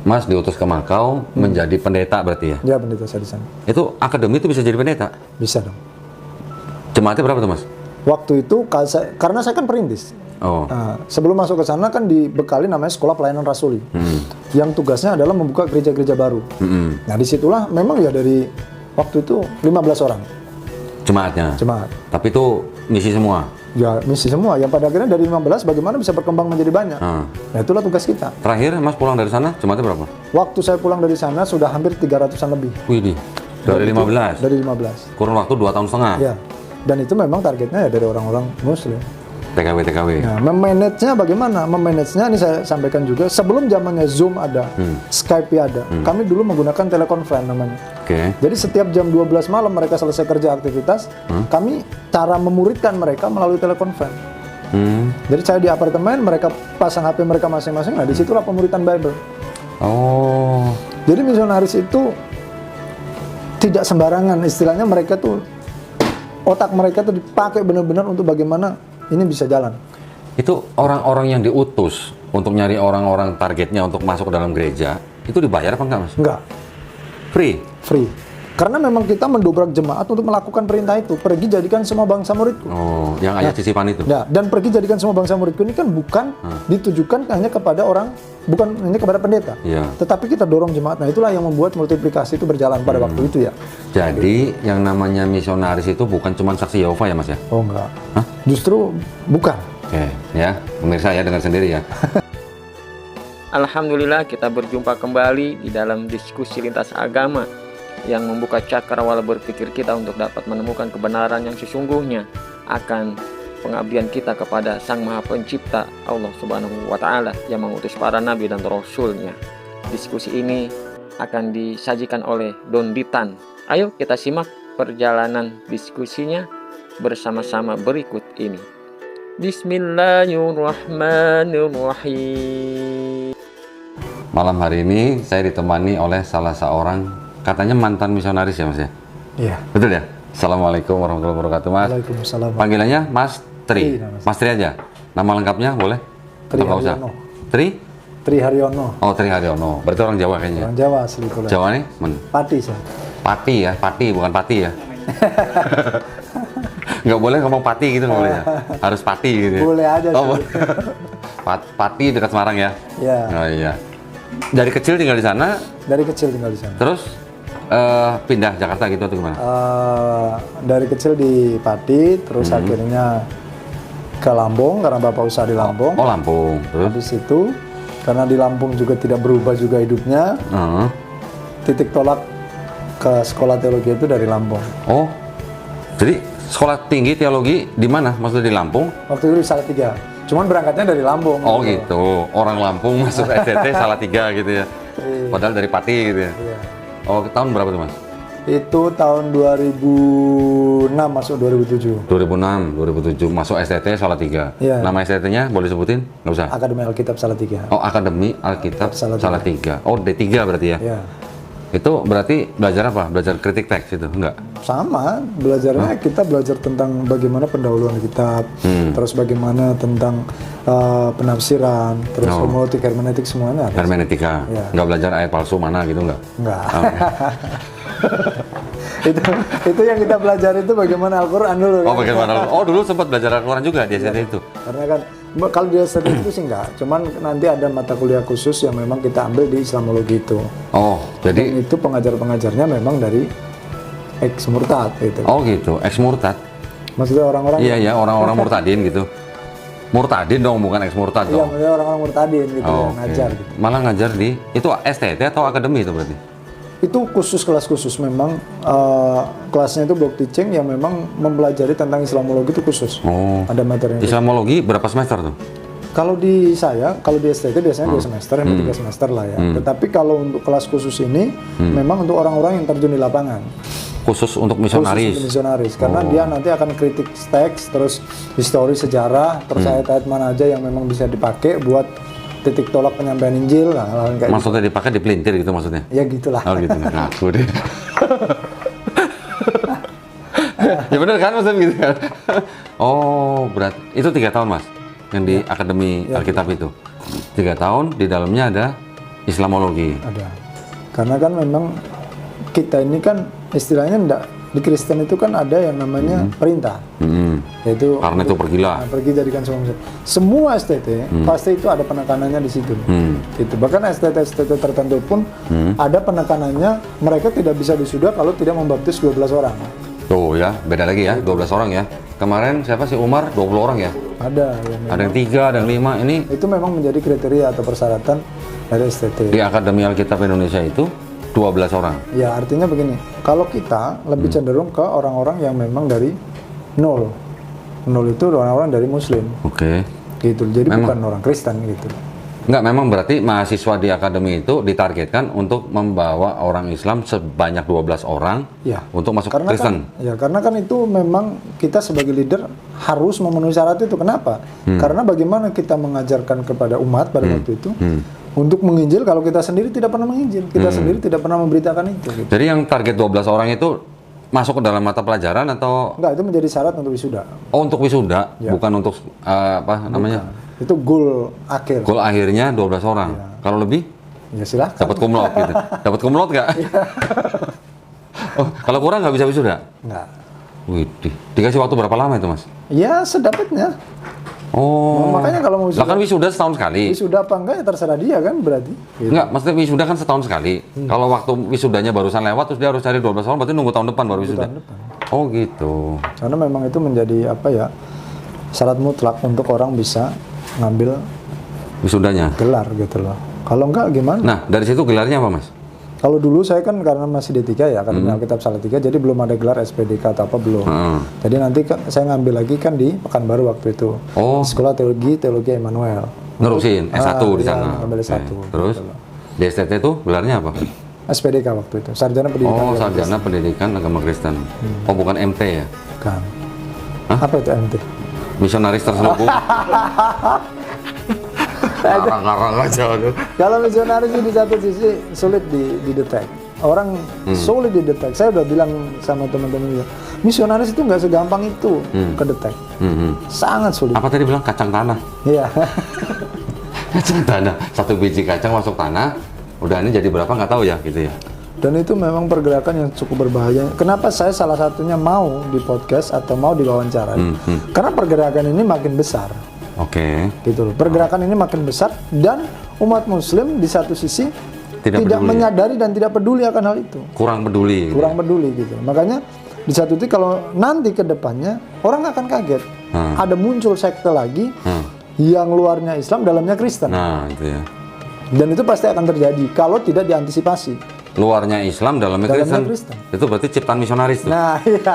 Mas diutus ke Makau menjadi pendeta berarti ya? Ya, pendeta saya di sana. Itu akademi itu bisa jadi pendeta? Bisa dong. Jemaatnya berapa tuh Mas? Waktu itu karena saya kan perintis. Oh. Nah, sebelum masuk ke sana kan dibekali namanya Sekolah Pelayanan Rasuli, yang tugasnya adalah membuka gereja-gereja baru. Nah, disitulah memang ya dari waktu itu 15 orang Jemaatnya? jemaat. Tapi itu misi semua? Ya, misi semua. Yang pada akhirnya dari 15 bagaimana bisa berkembang menjadi banyak. Nah, itulah tugas kita. Terakhir Mas pulang dari sana, jemaatnya berapa? Waktu saya pulang dari sana sudah hampir 300-an lebih. Widih, dari 15? Dari 15. Kurun waktu 2 tahun setengah? Ya. Dan itu memang targetnya ya dari orang-orang Muslim. TKW. Nah, memanage-nya bagaimana? Memanage-nya ini saya sampaikan juga, sebelum zamannya Zoom ada, Skype ada, kami dulu menggunakan telekonferensi namanya. Oke. Jadi setiap jam 12 malam mereka selesai kerja aktivitas, kami cara memuridkan mereka melalui telekonferensi. Jadi saya di apartemen, mereka pasang HP mereka masing-masing, nah disitulah pemuridan Bible. Oh. Jadi misionaris itu tidak sembarangan, istilahnya mereka tuh, otak mereka tuh dipakai benar-benar untuk bagaimana ini bisa jalan. Itu orang-orang yang diutus untuk nyari orang-orang targetnya untuk masuk ke dalam gereja, itu dibayar apa enggak Mas? Enggak. Free? Free. Karena memang kita mendobrak jemaat untuk melakukan perintah itu. Pergi jadikan semua bangsa muridku. Oh, yang ayat sisipan itu? Nah, dan pergi jadikan semua bangsa muridku ini kan bukan ditujukan hanya kepada orang, bukan hanya kepada pendeta. Iya. Tetapi kita dorong jemaat. Nah, itulah yang membuat multiplikasi itu berjalan pada waktu itu ya. Jadi yang namanya misionaris itu bukan cuma saksi Yehova ya Mas ya? Oh enggak. Hah? Justru bukan. Oke, ya. Pemirsa ya dengar sendiri ya. Alhamdulillah kita berjumpa kembali di dalam diskusi lintas agama yang membuka cakrawala berpikir kita untuk dapat menemukan kebenaran yang sesungguhnya akan pengabdian kita kepada Sang Maha Pencipta Allah Subhanahu wa Ta'ala yang mengutus para nabi dan rasulnya. Diskusi ini akan disajikan oleh Don Ditan. Ayo kita simak perjalanan diskusinya bersama-sama berikut ini. Bismillahirrahmanirrahim. Malam hari ini saya ditemani oleh salah seorang katanya mantan misionaris ya Mas ya? Iya. Betul ya? Assalamualaikum warahmatullahi wabarakatuh Mas. Waalaikumsalam. Panggilannya Mas Tri. Tri, Mas Tri aja. Nama lengkapnya boleh? Tri Atau nggak usah? Haryono. Tri? Tri Haryono. Oh, Tri Haryono. Berarti orang Jawa kayaknya. Orang Jawa asli Kuala. Jawa nih? Pati saya. Pati ya? Pati bukan pati ya? Nggak boleh ngomong pati gitu nggak boleh ya? Harus pati gitu ya? Boleh aja sih. Oh, Pati dekat Semarang ya? Ya. Oh iya. Dari kecil tinggal di sana, Dari kecil tinggal di sana. terus pindah Jakarta gitu atau gimana? Dari kecil di Pati, terus akhirnya ke Lampung karena bapak usaha di Lampung. Oh Lampung, terus? Habis itu karena di Lampung juga tidak berubah juga hidupnya, titik tolak ke sekolah teologi itu dari Lampung. Oh, jadi sekolah tinggi teologi di mana? Maksudnya di Lampung? Waktu itu di Salatiga. Cuman berangkatnya dari Lampung. Oh gitu, orang Lampung masuk STT Salatiga gitu ya? Padahal dari Pati gitu ya? Iya. Oh tahun berapa tuh Mas? Itu tahun 2006 masuk 2007. 2006, 2007 masuk STT Salatiga. Iya. Nama STT-nya boleh sebutin? Nggak usah? Akademi Alkitab Salatiga. Oh Akademi Alkitab Salatiga. Salatiga. Oh D3 berarti ya? Ya. Itu berarti belajar apa? Belajar kritik teks itu? Enggak? Sama, belajarnya kita belajar tentang bagaimana pendahuluan kitab, terus bagaimana tentang penafsiran, terus homiletik, hermeneutik semuanya ada. Hermeneutika? Iya. Nggak belajar ayat palsu mana gitu enggak? Enggak. Oh, itu yang kita pelajari itu bagaimana Al-Quran dulu. oh kan? bagaimana? Oh dulu sempat belajar Al-Quran juga di STT itu? Karena kan kalau di STT itu sih enggak, cuman nanti ada mata kuliah khusus yang memang kita ambil di Islamologi itu. Oh, Dan jadi itu pengajar-pengajarnya memang dari ex murtad gitu. oh gitu, ex murtad. Maksudnya orang-orang Iya ya, orang-orang murtadin gitu. Murtadin dong, bukan ex murtad Iya, dong. maksudnya orang-orang murtadin gitu Oh, yang ngajar gitu. Malah ngajar di itu STT atau akademi itu berarti? Itu khusus kelas khusus memang kelasnya itu block teaching yang memang mempelajari tentang Islamologi itu khusus. Oh. Ada materinya. Islamologi berapa semester tuh? Kalau di saya, kalau di STT biasanya 2 semester, 3 semester lah ya. Tetapi kalau untuk kelas khusus ini memang untuk orang-orang yang terjun di lapangan. Khusus untuk Khusus misionaris. untuk misionaris, karena dia nanti akan kritik teks, terus histori sejarah, terus ayat-ayat mana aja yang memang bisa dipakai buat titik tolak penyampaian Injil, nah, hal-hal kayak Maksudnya dipakai dipelintir gitu maksudnya? gitu. Ya gitulah. Oh gitu, ngaku deh. Ya bener kan maksudnya gitu kan? Oh berat, itu 3 tahun Mas? Yang di Akademi Alkitab itu? 3 tahun, di dalamnya ada Islamologi. Ada. Karena kan memang kita ini kan istilahnya enggak, di Kristen itu kan ada yang namanya perintah. Yaitu Karena itu pergilah. pergi jadikan semua STT pasti itu ada penekanannya di situ. Gitu. Bahkan STT tertentu pun ada penekanannya mereka tidak bisa wisuda kalau tidak membaptis 12 orang. Tuh ya, beda lagi ya, 12 orang ya. Kemarin siapa sih Umar 20 orang ya? Ada yang Ada yang 3, ada yang 5. Ini itu memang menjadi kriteria atau persyaratan dari STT. di Akademi Alkitab Indonesia itu 12 orang. Ya artinya begini, kalau kita lebih cenderung ke orang-orang yang memang dari nol itu orang-orang dari Muslim, Oke. gitu. Jadi Memang. bukan orang Kristen gitu. Enggak, memang berarti mahasiswa di akademi itu ditargetkan untuk membawa orang Islam sebanyak 12 orang Ya. untuk masuk Karena Kristen. karena kan itu memang kita sebagai leader harus memenuhi syarat itu. Kenapa? Karena bagaimana kita mengajarkan kepada umat pada waktu itu untuk menginjil kalau kita sendiri tidak pernah menginjil, kita sendiri tidak pernah memberitakan itu. Gitu. Jadi yang target 12 orang itu masuk ke dalam mata pelajaran atau Enggak, itu menjadi syarat untuk wisuda. untuk wisuda, Ya. bukan untuk apa namanya? Itu goal akhir. Goal akhirnya 12 orang. Kalau lebih Ya silahkan. dapat cum laude gitu. Dapat cum laude nggak? Oh, kalau kurang nggak bisa wisuda? Enggak. Wih, dikasih waktu berapa lama itu, Mas? Ya sedapatnya. Oh. Makanya kalau mau Lah kan wisuda setahun sekali. wisuda apa enggak ya terserah dia kan berarti. Gitu. Enggak, maksudnya wisuda kan setahun sekali. Kalau waktu wisudanya barusan lewat terus dia harus cari 12 tahun, berarti nunggu tahun depan baru wisuda. Oh gitu. Karena memang itu menjadi apa ya, syarat mutlak untuk orang bisa ngambil Wisudanya. gelar gitu loh. Kalau enggak gimana? Nah, dari situ gelarnya apa, Mas? Kalau dulu saya kan karena masih D3 ya, Akademi Alkitab Salatiga, jadi belum ada gelar SPDK atau apa belum. Jadi nanti kan saya ngambil lagi kan di Pekanbaru waktu itu. Oh, Sekolah Teologi Emmanuel. nerusin S1 di ya, sana. ngambil Oke. S1. Terus di STT itu gelarnya apa? SPDK waktu itu, Sarjana Pendidikan Oh, Agama Sarjana Pendidikan Agama Kristen. Oh, bukan MT ya? Kristen. Apa itu MT? Misionaris terselubung. Ngarang-ngarang aja aduh. Kalau misionaris itu di satu sisi sulit didetek. Orang sulit didetek. Saya udah bilang sama teman-teman juga, misionaris itu nggak segampang itu kedetek. Sangat sulit. Apa tadi bilang kacang tanah? Iya. Kacang tanah. Satu biji kacang masuk tanah, udah ini jadi berapa nggak tahu ya gitu ya. Dan itu memang pergerakan yang cukup berbahaya. Kenapa saya salah satunya mau di podcast atau mau diwawancarai? Karena pergerakan ini makin besar. Oke. Gitu loh. Pergerakan ini makin besar dan umat muslim di satu sisi Tidak peduli. menyadari dan tidak peduli akan hal itu. Kurang peduli. gitu. Kurang peduli gitu. Makanya di satu titik kalau nanti ke depannya orang akan kaget. Ada muncul sekte lagi yang luarnya Islam, dalamnya Kristen. Nah, itu ya. Dan itu pasti akan terjadi kalau tidak diantisipasi. Luarnya Islam, dalamnya Dalamnya Kristen. Kristen. Itu berarti ciptaan misionaris tuh. Nah, iya.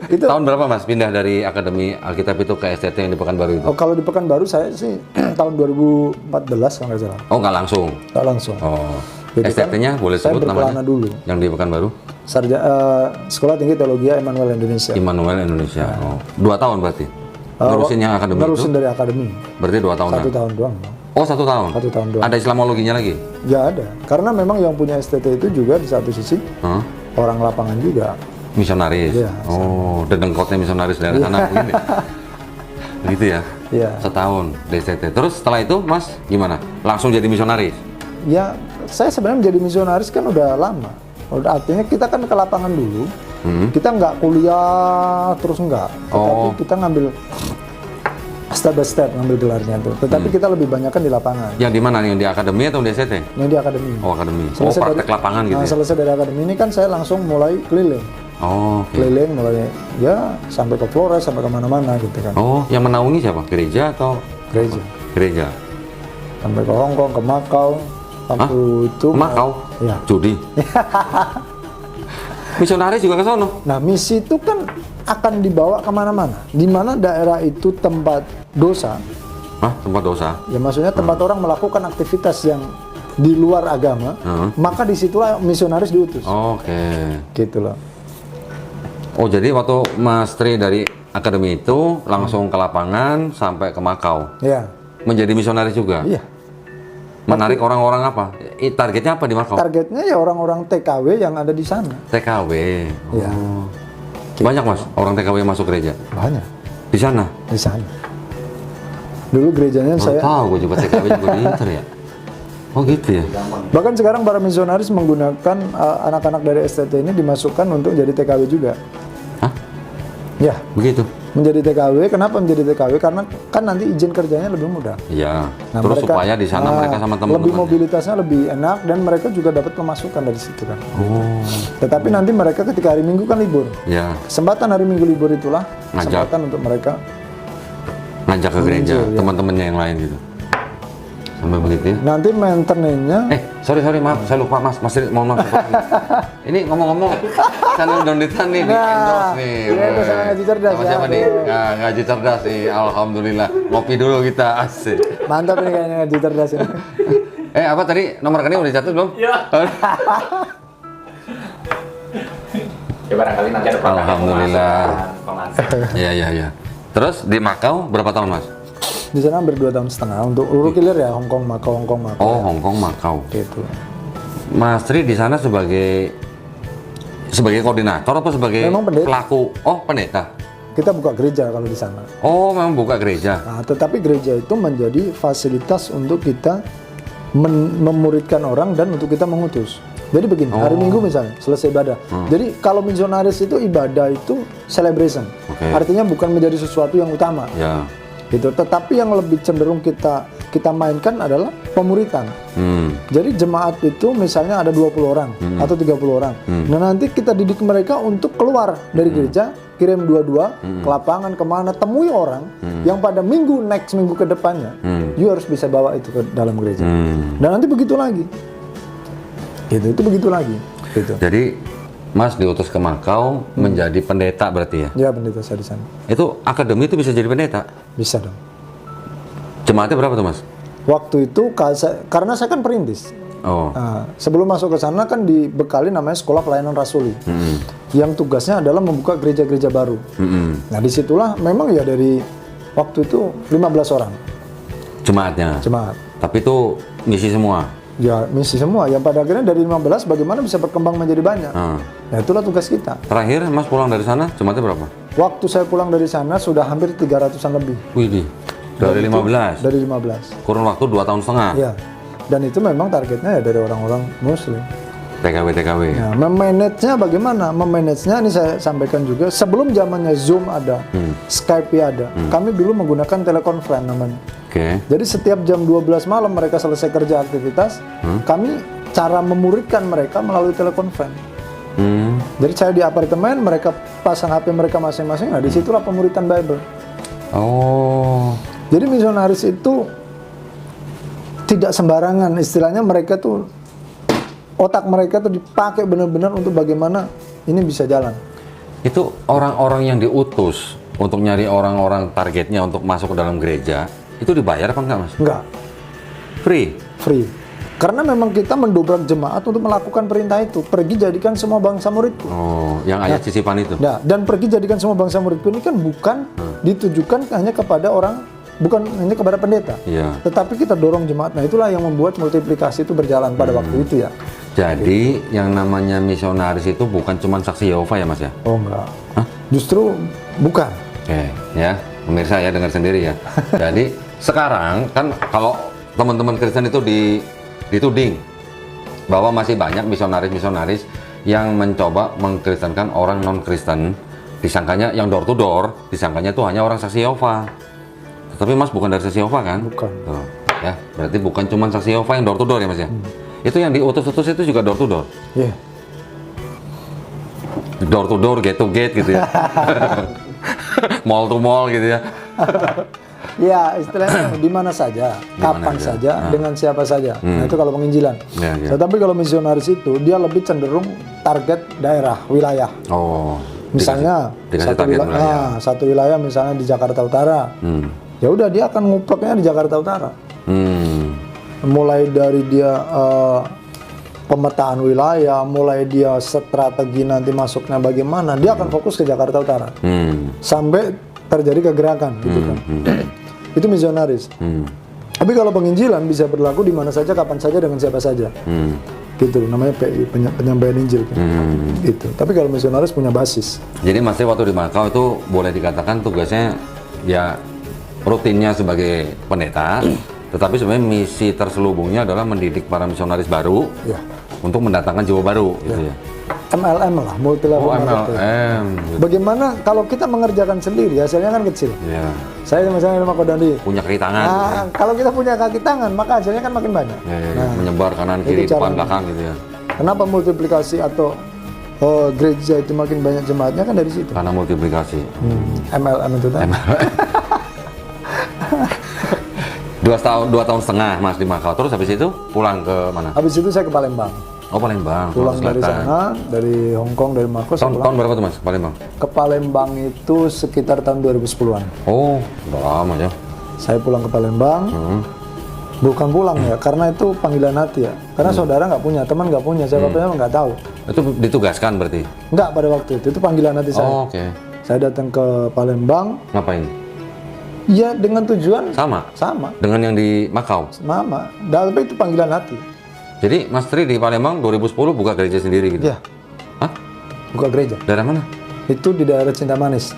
Itu Tahun berapa Mas pindah dari Akademi Alkitab itu ke STT yang di Pekanbaru itu? kalau di Pekanbaru saya sih tahun 2014 kalau nggak salah. Oh, nggak langsung. Nggak langsung. Oh. Jadi kan STT-nya boleh saya sebut berkelana namanya? dulu. Yang di Pekanbaru? Sekolah Tinggi Teologi Emmanuel Indonesia. Immanuel Indonesia. Oh. 2 tahun berarti? Nerusin yang akademi Nerusin itu? dari akademi. Berarti 2 tahunan? 1 tahun doang. Oh, 1 tahun? 1 tahun doang. Ada Islamologinya lagi? Ya ada. Karena memang yang punya STT itu juga di satu sisi Hah? orang lapangan juga. Misionaris? Iya, Oh, dedengkotnya misionaris dari sana begini? Begitu ya? Iya. Setahun di STT. Terus setelah itu Mas gimana? Langsung jadi misionaris? Ya, saya sebenarnya menjadi misionaris kan udah lama. Udah, artinya kita kan ke lapangan dulu. Kita nggak kuliah terus nggak. Tetapi kita ngambil step by step ngambil gelarnya tuh. Tetapi kita lebih banyak kan di lapangan. Yang di mana? Yang di akademi atau di STT? Yang di akademi. Oh, akademi. Oh, Selesai praktek lapangan gitu ya? Selesai dari akademi ini kan saya langsung mulai keliling. Oh, oke. Keliling mulai ya sampai ke Flores, sampai kemana-mana gitu kan. Oh, yang menaungi siapa? Gereja atau? Gereja. Gereja. Sampai ke Hong Kong, ke Makau. Waktu itu Makau? Ya. Judi? Misionaris juga ke sono? Nah, misi itu kan akan dibawa kemana-mana. Di mana daerah itu tempat dosa, Hah? Tempat dosa? ya maksudnya tempat orang melakukan aktivitas yang di luar agama, maka disitulah misionaris diutus. Oke. Gitu loh. Oh, jadi waktu Mas Tri dari akademi itu langsung ke lapangan sampai ke Makau. Ya, Menjadi misionaris juga? iya. Menarik orang-orang apa? Targetnya apa di Makau? Targetnya ya orang-orang TKW yang ada di sana. TKW. Oh. Ya. Banyak Mas orang TKW yang masuk gereja? Banyak Di sana? di sana. Dulu gerejanya Baru saya, tahu gue juga TKW juga di Inter ya. Oh gitu ya. bahkan sekarang para misionaris menggunakan anak-anak dari STT ini dimasukkan untuk jadi TKW juga. Hah? Ya, Begitu? menjadi TKW. Kenapa menjadi TKW? Karena kan nanti izin kerjanya lebih mudah. Iya. Nah, Terus mereka- supaya di sana mereka sama teman-teman. lebih mobilitasnya lebih enak dan mereka juga dapat pemasukan dari situ kan. Oh. Tetapi nanti mereka ketika hari Minggu kan libur. Ya. Kesempatan hari Minggu libur itulah Ngajak. kesempatan untuk mereka. Ngajak ke gereja Muncul, ya. teman-temannya yang lain gitu. Sampai begitu ya. Nanti maintenance-nya Sorry maaf, saya lupa Mas, mohon maaf. Ini ngomong-ngomong, channel Donditan nih, di endorse nih. ini endorse sama Ngaji Cerdas Sama ya. siapa nih? Nah, Ngaji Cerdas nih, alhamdulillah. Ngopi dulu kita, asik. mantap ini kayaknya Ngaji Cerdas ini. Apa tadi, nomor rekening udah dicatat belum? Iya. Ya barangkali nanti ada Alhamdulillah. pemasukan. Iya. Terus di Makau berapa tahun Mas? Di sana hampir 2 tahun setengah untuk Urukilir ya, Hong Kong, Makau. Oh, Hong Kong, Makau. Gitu. Mas Tri di sana sebagai koordinator apa sebagai Memang pendeta. pelaku? Oh, pendeta. Kita buka gereja kalau di sana. Oh, memang buka gereja. Nah, tetapi gereja itu menjadi fasilitas untuk kita memuridkan orang dan untuk kita mengutus. Jadi begini, hari Minggu misalnya selesai ibadah. Jadi kalau misionaris itu ibadah itu celebration. Oke. Artinya bukan menjadi sesuatu yang utama. Ya. Gitu. Tetapi yang lebih cenderung kita mainkan adalah pemuritan. Jadi jemaat itu misalnya ada 20 orang atau 30 orang. Nah nanti kita didik mereka untuk keluar dari gereja, kirim dua-dua ke lapangan kemana, temui orang yang pada next minggu ke depannya, you harus bisa bawa itu ke dalam gereja. Dan nanti begitu lagi. Gitu, itu begitu lagi. Gitu. Jadi Mas diutus ke Makau menjadi pendeta berarti ya? Ya pendeta saya di sana. Itu akademi itu bisa jadi pendeta? Bisa dong. Jemaatnya berapa tuh Mas? Waktu itu karena saya kan perintis. Oh. Nah, sebelum masuk ke sana kan dibekali namanya Sekolah Pelayanan Rasuli, yang tugasnya adalah membuka gereja-gereja baru. Nah disitulah memang ya dari waktu itu 15 orang Jemaatnya? jemaat. Tapi itu ngisi semua? Ya misi semua, yang pada akhirnya dari 15 bagaimana bisa berkembang menjadi banyak. Nah itulah tugas kita. Terakhir Mas pulang dari sana jemaatnya berapa? Waktu saya pulang dari sana sudah hampir 300-an lebih. Widih, dari 15? Dari 15. Kurun waktu 2 tahun setengah? Ya. Dan itu memang targetnya ya dari orang-orang Muslim. TKW. Nah, memanage-nya bagaimana? Memanage-nya ini saya sampaikan juga, sebelum zamannya Zoom ada, Skype ada, kami dulu menggunakan telekonferensi namanya. Oke. Jadi setiap jam 12 malam mereka selesai kerja aktivitas, kami cara memuridkan mereka melalui telekonferensi. Jadi saya di apartemen, mereka pasang HP mereka masing-masing, nah disitulah pemuritan Bible. Oh. Jadi misionaris itu tidak sembarangan, istilahnya mereka tuh, otak mereka tuh dipakai benar-benar untuk bagaimana ini bisa jalan. Itu orang-orang yang diutus untuk nyari orang-orang targetnya untuk masuk ke dalam gereja, itu dibayar apa enggak Mas? Enggak, free. Karena memang kita mendobrak jemaat untuk melakukan perintah itu, pergi jadikan semua bangsa muridku. Oh, yang ayat sisipan itu? Nah, dan pergi jadikan semua bangsa muridku ini kan bukan ditujukan hanya kepada orang, bukan hanya kepada pendeta. Iya. Tetapi kita dorong jemaat. Nah, itulah yang membuat multiplikasi itu berjalan pada waktu itu ya. Jadi yang namanya misionaris itu bukan cuma saksi Yehova ya Mas ya? Oh enggak. Hah? Justru bukan. Oke, ya, pemirsa ya dengar sendiri ya. Jadi sekarang kan kalau teman-teman Kristen itu dituding bahwa masih banyak misionaris-misionaris yang mencoba mengkristenkan orang non-Kristen, disangkanya yang door to door, disangkanya itu hanya orang saksi Yehova. Tetapi Mas bukan dari saksi Yehova kan? Bukan. Tuh, ya, berarti bukan cuma saksi Yehova yang door to door ya Mas ya? Itu yang diutus-utus itu juga door to door. Iya. Door to door, gate to gate gitu ya. Mall to mall gitu ya. Ya, istilahnya di mana saja, kapan aja. saja, dengan siapa saja. Nah, itu kalau penginjilan. Ya, ya. Tetapi kalau misionaris itu, dia lebih cenderung target daerah, wilayah. Oh. Misalnya, dikasih target wilayah. satu wilayah misalnya di Jakarta Utara. Ya udah, dia akan ngupleknya di Jakarta Utara. Mulai dari dia pemetaan wilayah, mulai dia strategi nanti masuknya bagaimana, dia akan fokus ke Jakarta Utara. Sampai terjadi kegerakan gitu kan. Itu misionaris. Tapi kalau penginjilan bisa berlaku di mana saja, kapan saja, dengan siapa saja. Gitu, namanya PI, penyampaian Injil kan. Gitu. Tapi kalau misionaris punya basis. Jadi Mas Tri waktu di Makau itu boleh dikatakan tugasnya ya rutinnya sebagai pendeta, tetapi sebenarnya misi terselubungnya adalah mendidik para misionaris baru Ya. untuk mendatangkan jiwa baru, gitu ya. MLM lah, multi level Oh, marketing. MLM. Gitu. Bagaimana kalau kita mengerjakan sendiri, hasilnya kan kecil. Ya. Saya misalnya sama Kodandi. Punya kaki tangan. Nah, kalau kita punya kaki tangan, maka hasilnya kan makin banyak. Ya, menyebar kanan itu kiri depan caranya. belakang gitu ya. Kenapa multiplikasi atau gereja itu makin banyak jemaatnya kan dari situ. Karena multiplikasi. MLM itu tadi. 2 tahun setengah Mas di Makau. Terus habis itu pulang ke mana? Habis itu saya ke Palembang. Oh, Palembang. Pulang Sulawesi dari Selatan. sana, dari Hong Kong, dari Maroko, saya Tahun, pulang. tahun berapa tuh Mas ke Palembang? Ke Palembang itu sekitar tahun 2010-an. Oh, udah lama ya. Saya pulang ke Palembang. Bukan pulang ya, karena itu panggilan hati ya. Karena saudara nggak punya, teman nggak punya, saya bapaknya nggak tahu. Itu ditugaskan berarti? Nggak pada waktu itu panggilan hati saya. Oh, oke. Saya datang ke Palembang, Ngapain? ya dengan tujuan Sama? sama, Dengan yang di Makau? mama. Tapi itu panggilan hati. Jadi Mas Tri di Palembang 2010 buka gereja sendiri gitu? Ya, Hah? buka gereja. Daerah mana? Itu di daerah Cinta Manis.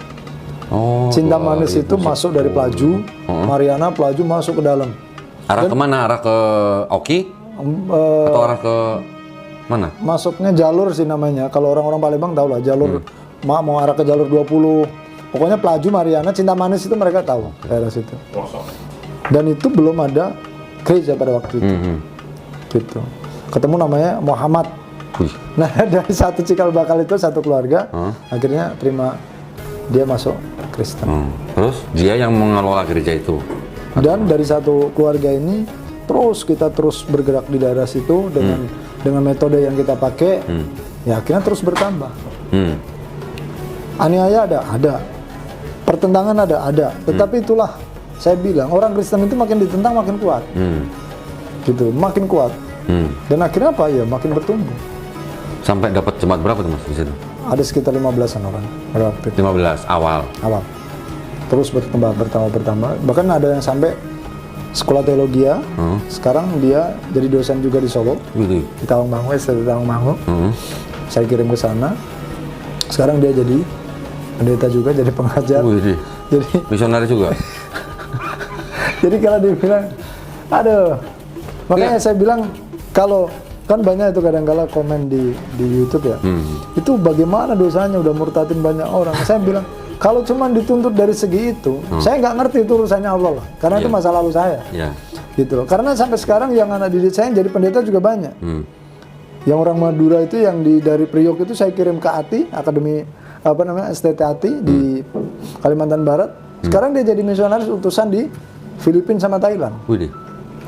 Oh, Cinta Manis itu masuk dari Pelaju, Mariana Pelaju masuk ke dalam. arah kemana? Arah ke Oki? Atau arah ke mana? Masuknya jalur sih namanya. Kalau orang-orang Palembang tahu lah jalur mau arah ke jalur 20. Pokoknya Pelaju, Mariana, Cinta Manis itu mereka tahu daerah situ. Dan itu belum ada gereja pada waktu itu. Gitu. Ketemu namanya Muhammad. Wih. Nah, dari satu cikal bakal itu satu keluarga akhirnya terima dia masuk Kristen. Terus dia yang mengelola gereja itu? Dan dari satu keluarga ini kita terus bergerak di daerah situ dengan metode yang kita pakai. Ya akhirnya terus bertambah. Aniaya ada. Pertentangan ada. Tetapi itulah saya bilang orang Kristen itu makin ditentang makin kuat. Gitu, makin kuat. Dan akhirnya apa ya? Makin bertumbuh. Sampai dapat jemaat berapa tuh Mas di situ? Ada sekitar 15-an orang pada waktu itu 15 awal. awal. Terus bertambah. Bahkan ada yang sampai sekolah teologi ya. Sekarang dia jadi dosen juga di Solo. Wih. Di Tawangmangu, STT Tawangmangu. Saya kirim ke sana. Sekarang dia jadi pendeta juga, jadi pengajar. Wih. Jadi Misionaris juga? jadi kalau dibilang, aduh. Makanya saya bilang kalau kan banyak itu kadang-kala komen di YouTube ya. Itu bagaimana dosanya udah murtadin banyak orang. Saya bilang kalau cuma dituntut dari segi itu, saya nggak ngerti itu urusannya Allah lah. Karena itu masa lalu saya. Ya. Gitu loh. Karena sampai sekarang yang anak didik saya yang jadi pendeta juga banyak. Yang orang Madura itu yang dari Priok itu saya kirim ke ATI, Akademi STT ATI di Kalimantan Barat. Sekarang dia jadi misionaris utusan di Filipina sama Thailand. Wih.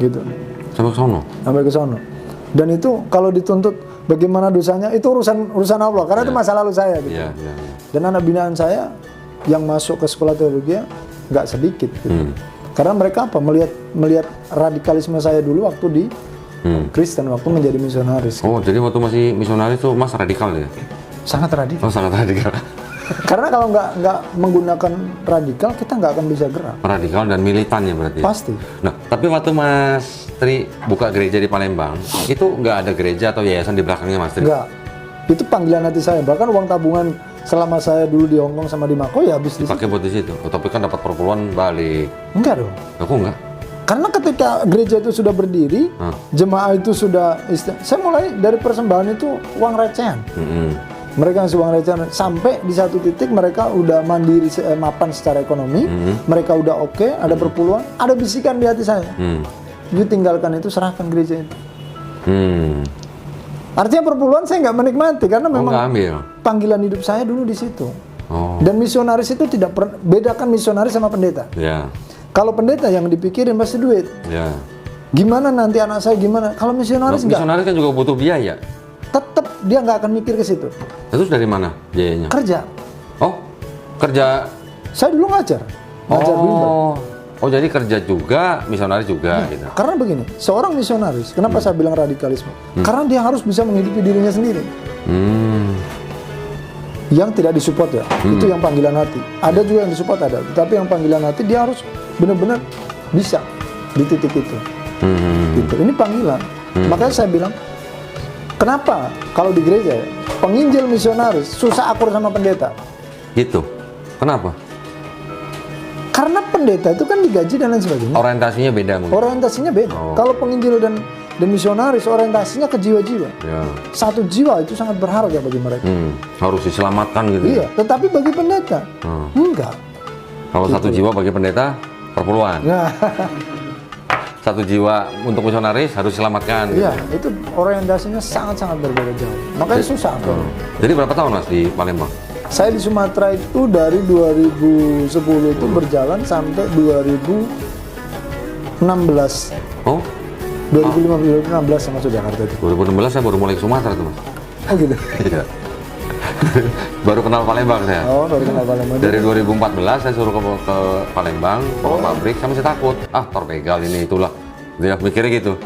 Gitu. Sampai ke sono? Sampai ke sono. Dan itu kalau dituntut bagaimana dosanya itu urusan Allah karena itu masa lalu saya gitu. Iya. Dan anak binaan saya yang masuk ke sekolah teologi nggak sedikit gitu. Karena mereka apa melihat radikalisme saya dulu waktu di Kristen waktu menjadi misionaris. Oh, jadi waktu masih misionaris tuh Mas radikal ya? Sangat radikal. Oh, sangat radikal. Karena kalau nggak menggunakan radikal kita nggak akan bisa gerak. Radikal dan militan ya berarti? Pasti. Nah, tapi waktu Mas Tri buka gereja di Palembang, itu nggak ada gereja atau yayasan di belakangnya Mas Tri? Nggak. Itu panggilan hati saya. Bahkan uang tabungan selama saya dulu di Hongkong sama di Mako ya habis di situ. Pakai buat di situ. Oh, tapi kan dapat perpuluhan balik. Enggak dong. Aku enggak. Karena ketika gereja itu sudah berdiri, jemaah itu sudah saya mulai dari persembahan itu uang recehan. Mereka ngasih uang recehan sampai di satu titik mereka udah mandiri mapan secara ekonomi, mereka udah oke, ada perpuluhan, ada bisikan di hati saya. You tinggalkan itu, serahkan gereja itu. Artinya perpuluhan saya nggak menikmati karena memang nggak ambil. panggilan hidup saya dulu di situ. Oh. Dan misionaris itu tidak bedakan misionaris sama pendeta. Ya. Kalau pendeta yang dipikirin pasti duit. Ya. Gimana nanti anak saya gimana? Kalau misionaris enggak, Misionaris kan juga butuh biaya. tetap dia nggak akan mikir ke situ. Terus dari mana biayanya? Kerja. Oh, kerja. Saya dulu ngajar bimbel. Oh, jadi kerja juga, misionaris juga gitu. Karena begini, seorang misionaris, kenapa saya bilang radikalisme? Karena dia harus bisa menghidupi dirinya sendiri. Yang tidak disupport ya, itu yang panggilan hati. Ada juga yang disupport ada, tapi yang panggilan hati dia harus benar-benar bisa di titik itu. Gitu. Ini panggilan. Makanya saya bilang, kenapa kalau di gereja ya, penginjil misionaris susah akur sama pendeta? Gitu. Kenapa? Karena pendeta itu kan digaji dan lain sebagainya. Orientasinya beda mungkin. Orientasinya beda. Oh. Kalau penginjil dan misionaris orientasinya ke jiwa-jiwa. Ya. Satu jiwa itu sangat berharga bagi mereka. Harus diselamatkan gitu. Iya, tetapi bagi pendeta enggak. Kalau satu jiwa bagi pendeta perpuluhan. Nah, Satu jiwa untuk misionaris harus diselamatkan. iya, itu orientasinya sangat-sangat berbeda jauh. Makanya susah. Bro. Jadi berapa tahun Mas di Palembang? Saya di Sumatera itu dari 2010 itu berjalan sampai 2016. Oh, 2015 sama masuk Jakarta itu. 2016 saya baru mulai ke Sumatera tuh Mas. Oh gitu. Iya. Baru kenal Palembang saya. Oh, baru kenal Palembang. Dari 2014 saya suruh ke Palembang, ke pabrik, saya masih takut. Ah, terbegal ini itulah. Dia mikirnya gitu.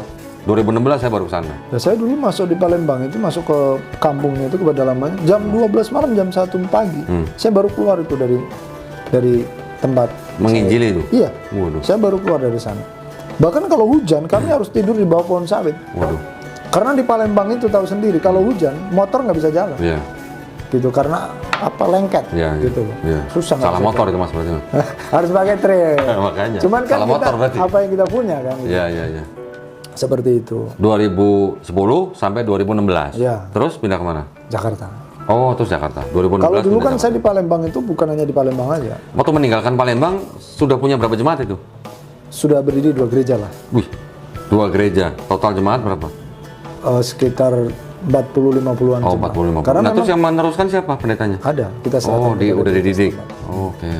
2016 saya baru ke sana. Ya, saya dulu masuk di Palembang itu masuk ke kampungnya itu ke pedalamannya jam 12 malam jam 1 pagi. Saya baru keluar itu dari tempat Menginjili itu. Iya. Waduh. Saya baru keluar dari sana. Bahkan kalau hujan kami harus tidur di bawah pohon sawit. Waduh. Karena di Palembang itu tahu sendiri kalau hujan motor nggak bisa jalan. Iya. Gitu karena apa lengket Iya. gitu. Iya. Susah nggak Salah bisa motor itu Mas berarti. harus pakai trail. Makanya. Cuman kan Salah kita, motor berarti. apa yang kita punya kan gitu. Iya, iya, iya. Seperti itu. 2010 sampai 2016. Iya. Terus pindah kemana? Jakarta. Oh, terus Jakarta. 2016. Kalau dulu pindah kan Jakarta. saya di Palembang itu bukan hanya di Palembang aja. Waktu meninggalkan Palembang sudah punya berapa jemaat itu? Sudah berdiri 2 gereja lah. Wih, 2 gereja. Total jemaat berapa? Sekitar 40-50-an Oh, jemaat. 40-50. Karena Nah, memang terus yang meneruskan siapa pendetanya? ada, kita Oh, serahkan kepada udah gereja dididik. setempat. Oke.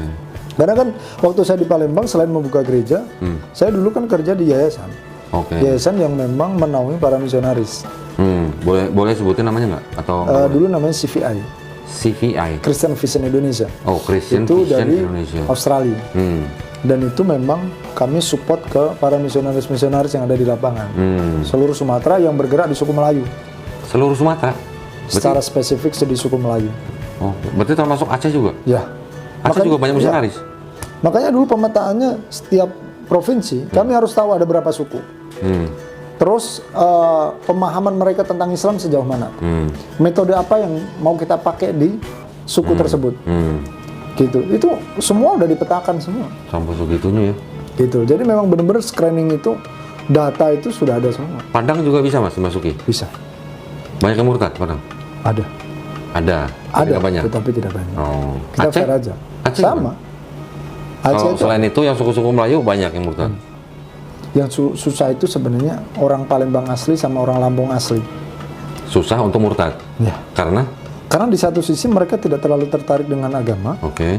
Karena kan waktu saya di Palembang selain membuka gereja, saya dulu kan kerja di yayasan. Oke. Yayasan yang memang menaungi para misionaris. Boleh sebutin namanya nggak? Atau Dulu namanya CVI, CVI? Christian Vision Indonesia. Oh, Christian Itu Vision dari Indonesia. Australia. Dan itu memang kami support ke para misionaris-misionaris yang ada di lapangan. Seluruh Sumatera yang bergerak di suku Melayu. Seluruh Sumatera? Secara spesifik di suku Melayu. Oh, berarti termasuk Aceh juga? Ya. Aceh juga banyak misionaris? Makanya dulu pemetaannya setiap provinsi kami harus tahu ada berapa suku. Terus pemahaman mereka tentang Islam sejauh mana? Metode apa yang mau kita pakai di suku tersebut? Gitu. Itu semua udah dipetakan semua. Sampai segitunya ya? Gitu. Jadi memang benar-benar screening itu data itu sudah ada semua. Padang juga bisa Mas dimasuki? Bisa. Banyak yang murtad Padang? Ada. Ada? tapi Ada. nggak banyak? Tetapi tidak banyak. Oh. Kita Aceh? fair aja. Aceh Sama. Aceh Kalau itu selain itu yang suku-suku Melayu banyak yang murtad? yang susah itu sebenarnya orang Palembang asli sama orang Lampung asli. Susah untuk murtad? Ya. Karena di satu sisi mereka tidak terlalu tertarik dengan agama, Oke.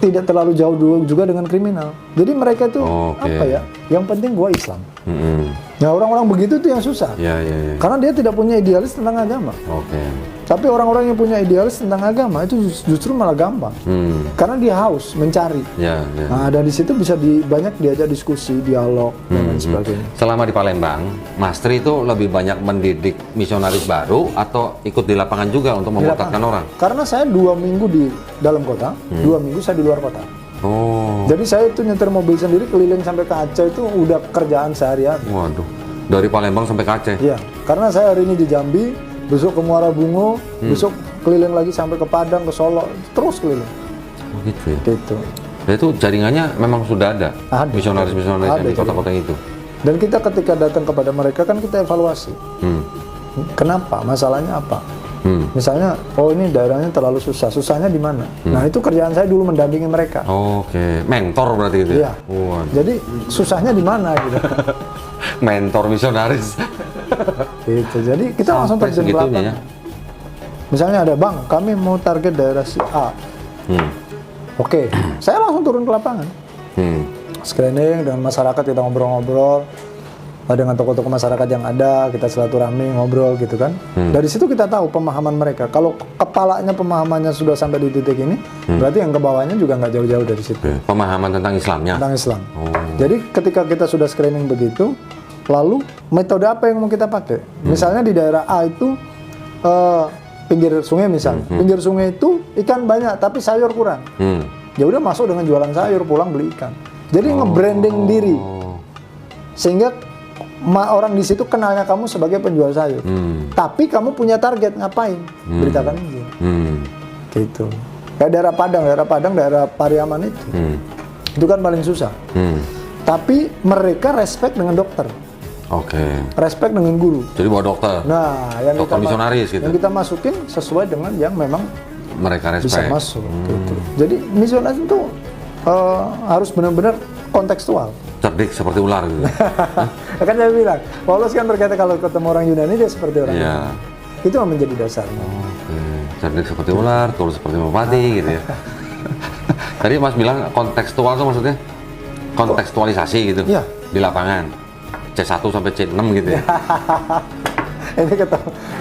tidak terlalu jauh juga dengan kriminal. Jadi mereka itu Oke. apa ya? Yang penting gua Islam. Mm-mm. Nah orang-orang begitu itu yang susah. Ya, ya, ya. Karena dia tidak punya idealis tentang agama. Oke. Tapi orang-orang yang punya idealis tentang agama itu justru malah gampang. Karena dia haus mencari. Ya, ya. Nah, dan di situ bisa banyak diajak diskusi, dialog dan lain sebagainya. Selama di Palembang, Mas Tri itu lebih banyak mendidik misionaris baru atau ikut di lapangan juga untuk memurtadkan orang? Karena saya 2 minggu di dalam kota, 2 minggu saya di luar kota. Oh. Jadi saya itu nyetir mobil sendiri keliling sampai ke Aceh itu udah kerjaan sehari-hari. Waduh. Dari Palembang sampai ke Aceh? Iya, karena saya hari ini di Jambi, besok ke Muara Bungo, besok keliling lagi sampai ke Padang, ke Solo, terus keliling. Oh, gitu ya? Gitu. Dan itu jaringannya memang sudah ada? Ada. Misionaris-misionaris yang Ada di kota-kota itu? Dan kita ketika datang kepada mereka kan kita evaluasi. Kenapa? Masalahnya apa? Misalnya, oh ini daerahnya terlalu susah. Susahnya di mana? Nah itu kerjaan saya dulu mendampingi mereka. Oke. Mentor berarti itu Iya. ya? Waduh. Jadi susahnya di mana gitu. Mentor misionaris. Gitu. Jadi kita langsung Sampai terjun ke segitunya lapangan. Misalnya ada, Bang, kami mau target daerah si A. Oke, saya langsung turun ke lapangan. Screening dengan masyarakat, kita ngobrol-ngobrol dengan tokoh-tokoh masyarakat yang ada, kita silaturahmi, ngobrol gitu kan. Dari situ kita tahu pemahaman mereka. Kalau kepalanya pemahamannya sudah sampai di titik ini, berarti yang ke bawahnya juga nggak jauh-jauh dari situ. Oke. Pemahaman tentang Islamnya? Tentang Islam. Jadi ketika kita sudah screening begitu, lalu metode apa yang mau kita pakai? Misalnya di daerah A itu pinggir sungai misalnya. Pinggir sungai itu ikan banyak, tapi sayur kurang. Ya udah masuk dengan jualan sayur, pulang beli ikan. Jadi nge-branding diri, sehingga orang di situ kenalnya kamu sebagai penjual sayur. Tapi kamu punya target ngapain? Beritakan Injil. Gitu. Kayak daerah Padang, daerah Pariaman itu. Itu kan paling susah. Tapi mereka respect dengan dokter, respect dengan guru. Jadi bawa dokter. Nah, yang dokter misionaris gitu. Yang kita masukin sesuai dengan yang memang mereka respect. Bisa masuk. Gitu. Jadi misionaris itu harus benar-benar kontekstual. Cerdik seperti ular gitu. Kan saya bilang, Paulus kan berkata kalau ketemu orang Yunani dia seperti orang Yunani. Itu yang menjadi dasarnya. Cerdik seperti ular, tulus seperti merpati gitu ya. Tadi Mas bilang kontekstual itu maksudnya kontekstualisasi gitu di lapangan. C1 sampai C6 gitu ya.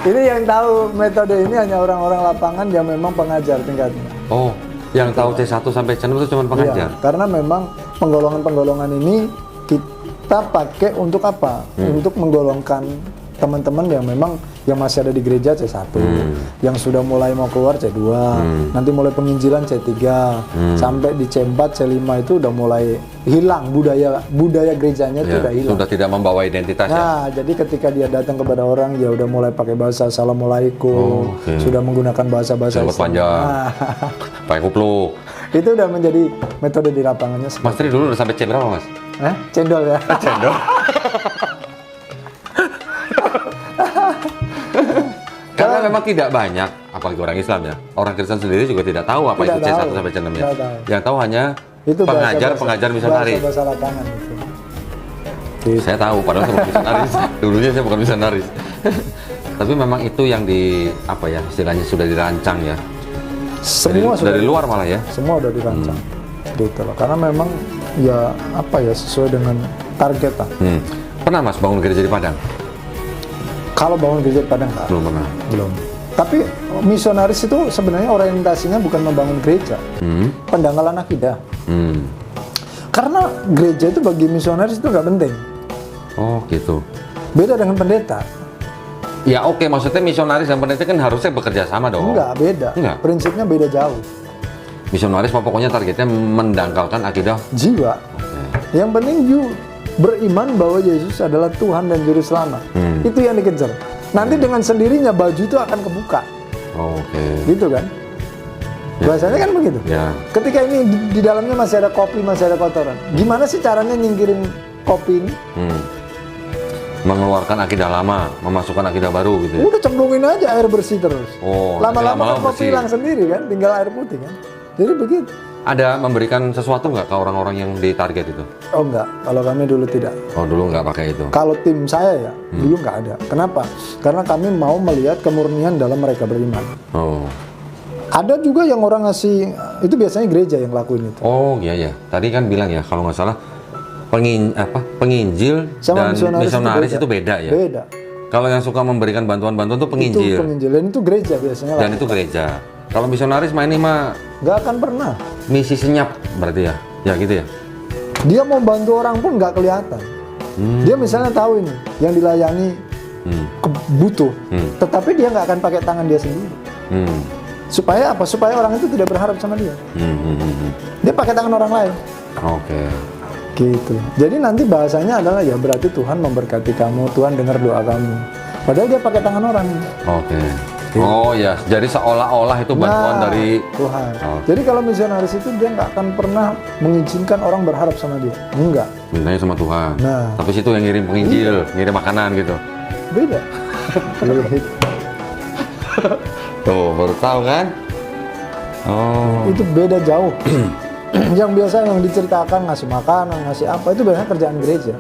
Ini yang tahu metode ini hanya orang-orang lapangan yang memang pengajar tingkatnya. Oh, yang tahu C1 sampai C6 itu cuma pengajar? Iya, karena memang penggolongan-penggolongan ini kita pakai untuk apa? Untuk menggolongkan teman-teman yang memang yang masih ada di gereja C1, yang sudah mulai mau keluar C2, nanti mulai penginjilan C3, sampai di C4, C5 itu udah mulai hilang budaya gerejanya itu udah hilang. Sudah tidak membawa identitas Nah, jadi ketika dia datang kepada orang, ya udah mulai pakai bahasa assalamualaikum, sudah menggunakan bahasa-bahasa panjang, pakai kupluk. Itu udah menjadi metode di lapangannya. Mas Tri dulu udah sampai C berapa, Mas? Cendol ya. Cendol. Karena memang tidak banyak, apalagi orang Islam ya, orang Kristen sendiri juga tidak tahu apa itu C1 sampai C6 ya. Yang tahu hanya itu pengajar misionaris. Bahasa lapangan itu. Saya tahu, padahal saya bukan misionaris. Dulunya saya bukan misionaris. Tapi memang itu yang istilahnya sudah dirancang ya. Semua dari luar malah ya. Semua udah dirancang. Gitu loh. Karena memang sesuai dengan target lah. Pernah Mas bangun gereja di Padang? Kalau bangun gereja di Padang enggak? Belum pernah. Belum. Tapi misionaris itu sebenarnya orientasinya bukan membangun gereja, pendangkalan akidah. Karena gereja itu bagi misionaris itu nggak penting. Oh gitu. Beda dengan pendeta. Ya oke, maksudnya misionaris dan pendeta kan harusnya bekerja sama dong. Enggak, beda. Enggak. Prinsipnya beda jauh. Misionaris pokoknya targetnya mendangkalkan akidah jiwa. Yang penting beriman bahwa Yesus adalah Tuhan dan Juru Selamat. Itu yang dikejar. Nanti dengan sendirinya baju itu akan kebuka. Gitu kan? Bahasanya kan begitu. Ketika ini di dalamnya masih ada kopi, masih ada kotoran. Gimana sih caranya nyingkirin kopi ini? Mengeluarkan akidah lama, memasukkan akidah baru gitu ya? Udah cemplungin aja air bersih terus. Lama-lama kan kopi hilang sendiri kan, tinggal air putih kan. Jadi begitu. Ada memberikan sesuatu nggak ke orang-orang yang ditarget itu? Oh enggak, kalau kami dulu tidak. Oh dulu nggak pakai itu? Kalau tim saya ya, dulu nggak ada. Kenapa? Karena kami mau melihat kemurnian dalam mereka beriman. Ada juga yang orang ngasih, itu biasanya gereja yang lakuin itu. Oh iya. Tadi kan bilang ya, kalau nggak salah penginjil sama dan misionaris itu beda ya? Beda. Kalau yang suka memberikan bantuan-bantuan itu penginjil. Itu penginjil, dan itu gereja biasanya. Dan itu gereja. Kalau misionaris ini mah nggak akan pernah. Misi senyap berarti ya? Ya gitu ya? Dia mau bantu orang pun nggak kelihatan. Dia misalnya tahu ini, yang dilayani butuh. Tetapi dia nggak akan pakai tangan dia sendiri. Supaya apa? Supaya orang itu tidak berharap sama dia. Dia pakai tangan orang lain. Gitu. Jadi nanti bahasanya adalah ya berarti Tuhan memberkati kamu, Tuhan dengar doa kamu. Padahal dia pakai tangan orang. Oh ya, jadi seolah-olah itu bantuan dari Tuhan. Jadi kalau misionaris itu dia nggak akan pernah mengizinkan orang berharap sama dia. Enggak. Mintanya sama Tuhan. Nah. Tapi situ yang ngirim penginjil, ngirim makanan gitu. Beda. Tuh, baru tahu kan? Itu beda jauh. Yang biasa yang diceritakan ngasih makanan, ngasih apa, itu biasanya kerjaan gereja.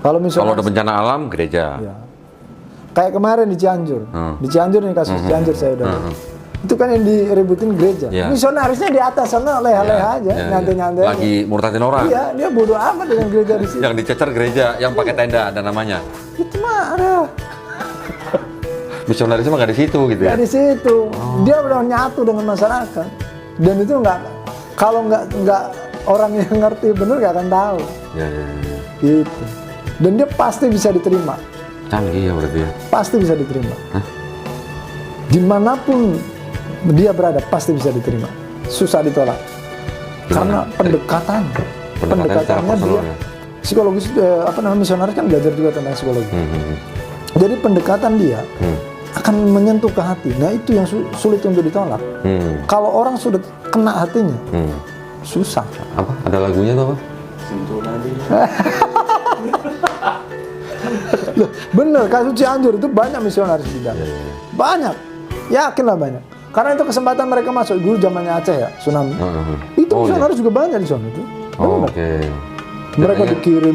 Kalau misalnya ada bencana alam, gereja. Ya. Kayak kemarin di Cianjur. Di Cianjur nih kasus Cianjur saya udah. Itu kan yang diributin gereja. Misionarisnya di atas sana leha-leha aja, nyantai-nyantai. Lagi murtadin orang. Iya, dia bodoh amat dengan gereja di sini. Yang dicecer gereja, yang pakai tenda ada namanya. Itu mah ada. Misionarisnya mah nggak di situ gitu ya? Nggak di situ. Dia udah nyatu dengan masyarakat. Dan itu kalau nggak orang yang ngerti bener nggak akan tahu. Gitu. Dan dia pasti bisa diterima. Canggih ya berarti ya? Pasti bisa diterima. Dimanapun dia berada pasti bisa diterima. Susah ditolak. Karena pendekatannya dia psikologis, misionaris kan belajar juga tentang psikologi. Jadi pendekatan dia akan menyentuh ke hati. Nah itu yang sulit untuk ditolak. Kalau orang sudah kena hatinya, susah. Apa? Ada lagunya tuh apa? Loh, bener, kasus Cianjur itu banyak misionaris di dalam. Banyak, yakinlah banyak. Karena itu kesempatan mereka masuk dulu zamannya Aceh ya, tsunami. Itu misionaris juga banyak di sana itu. Bener. Oke. Mereka dikirim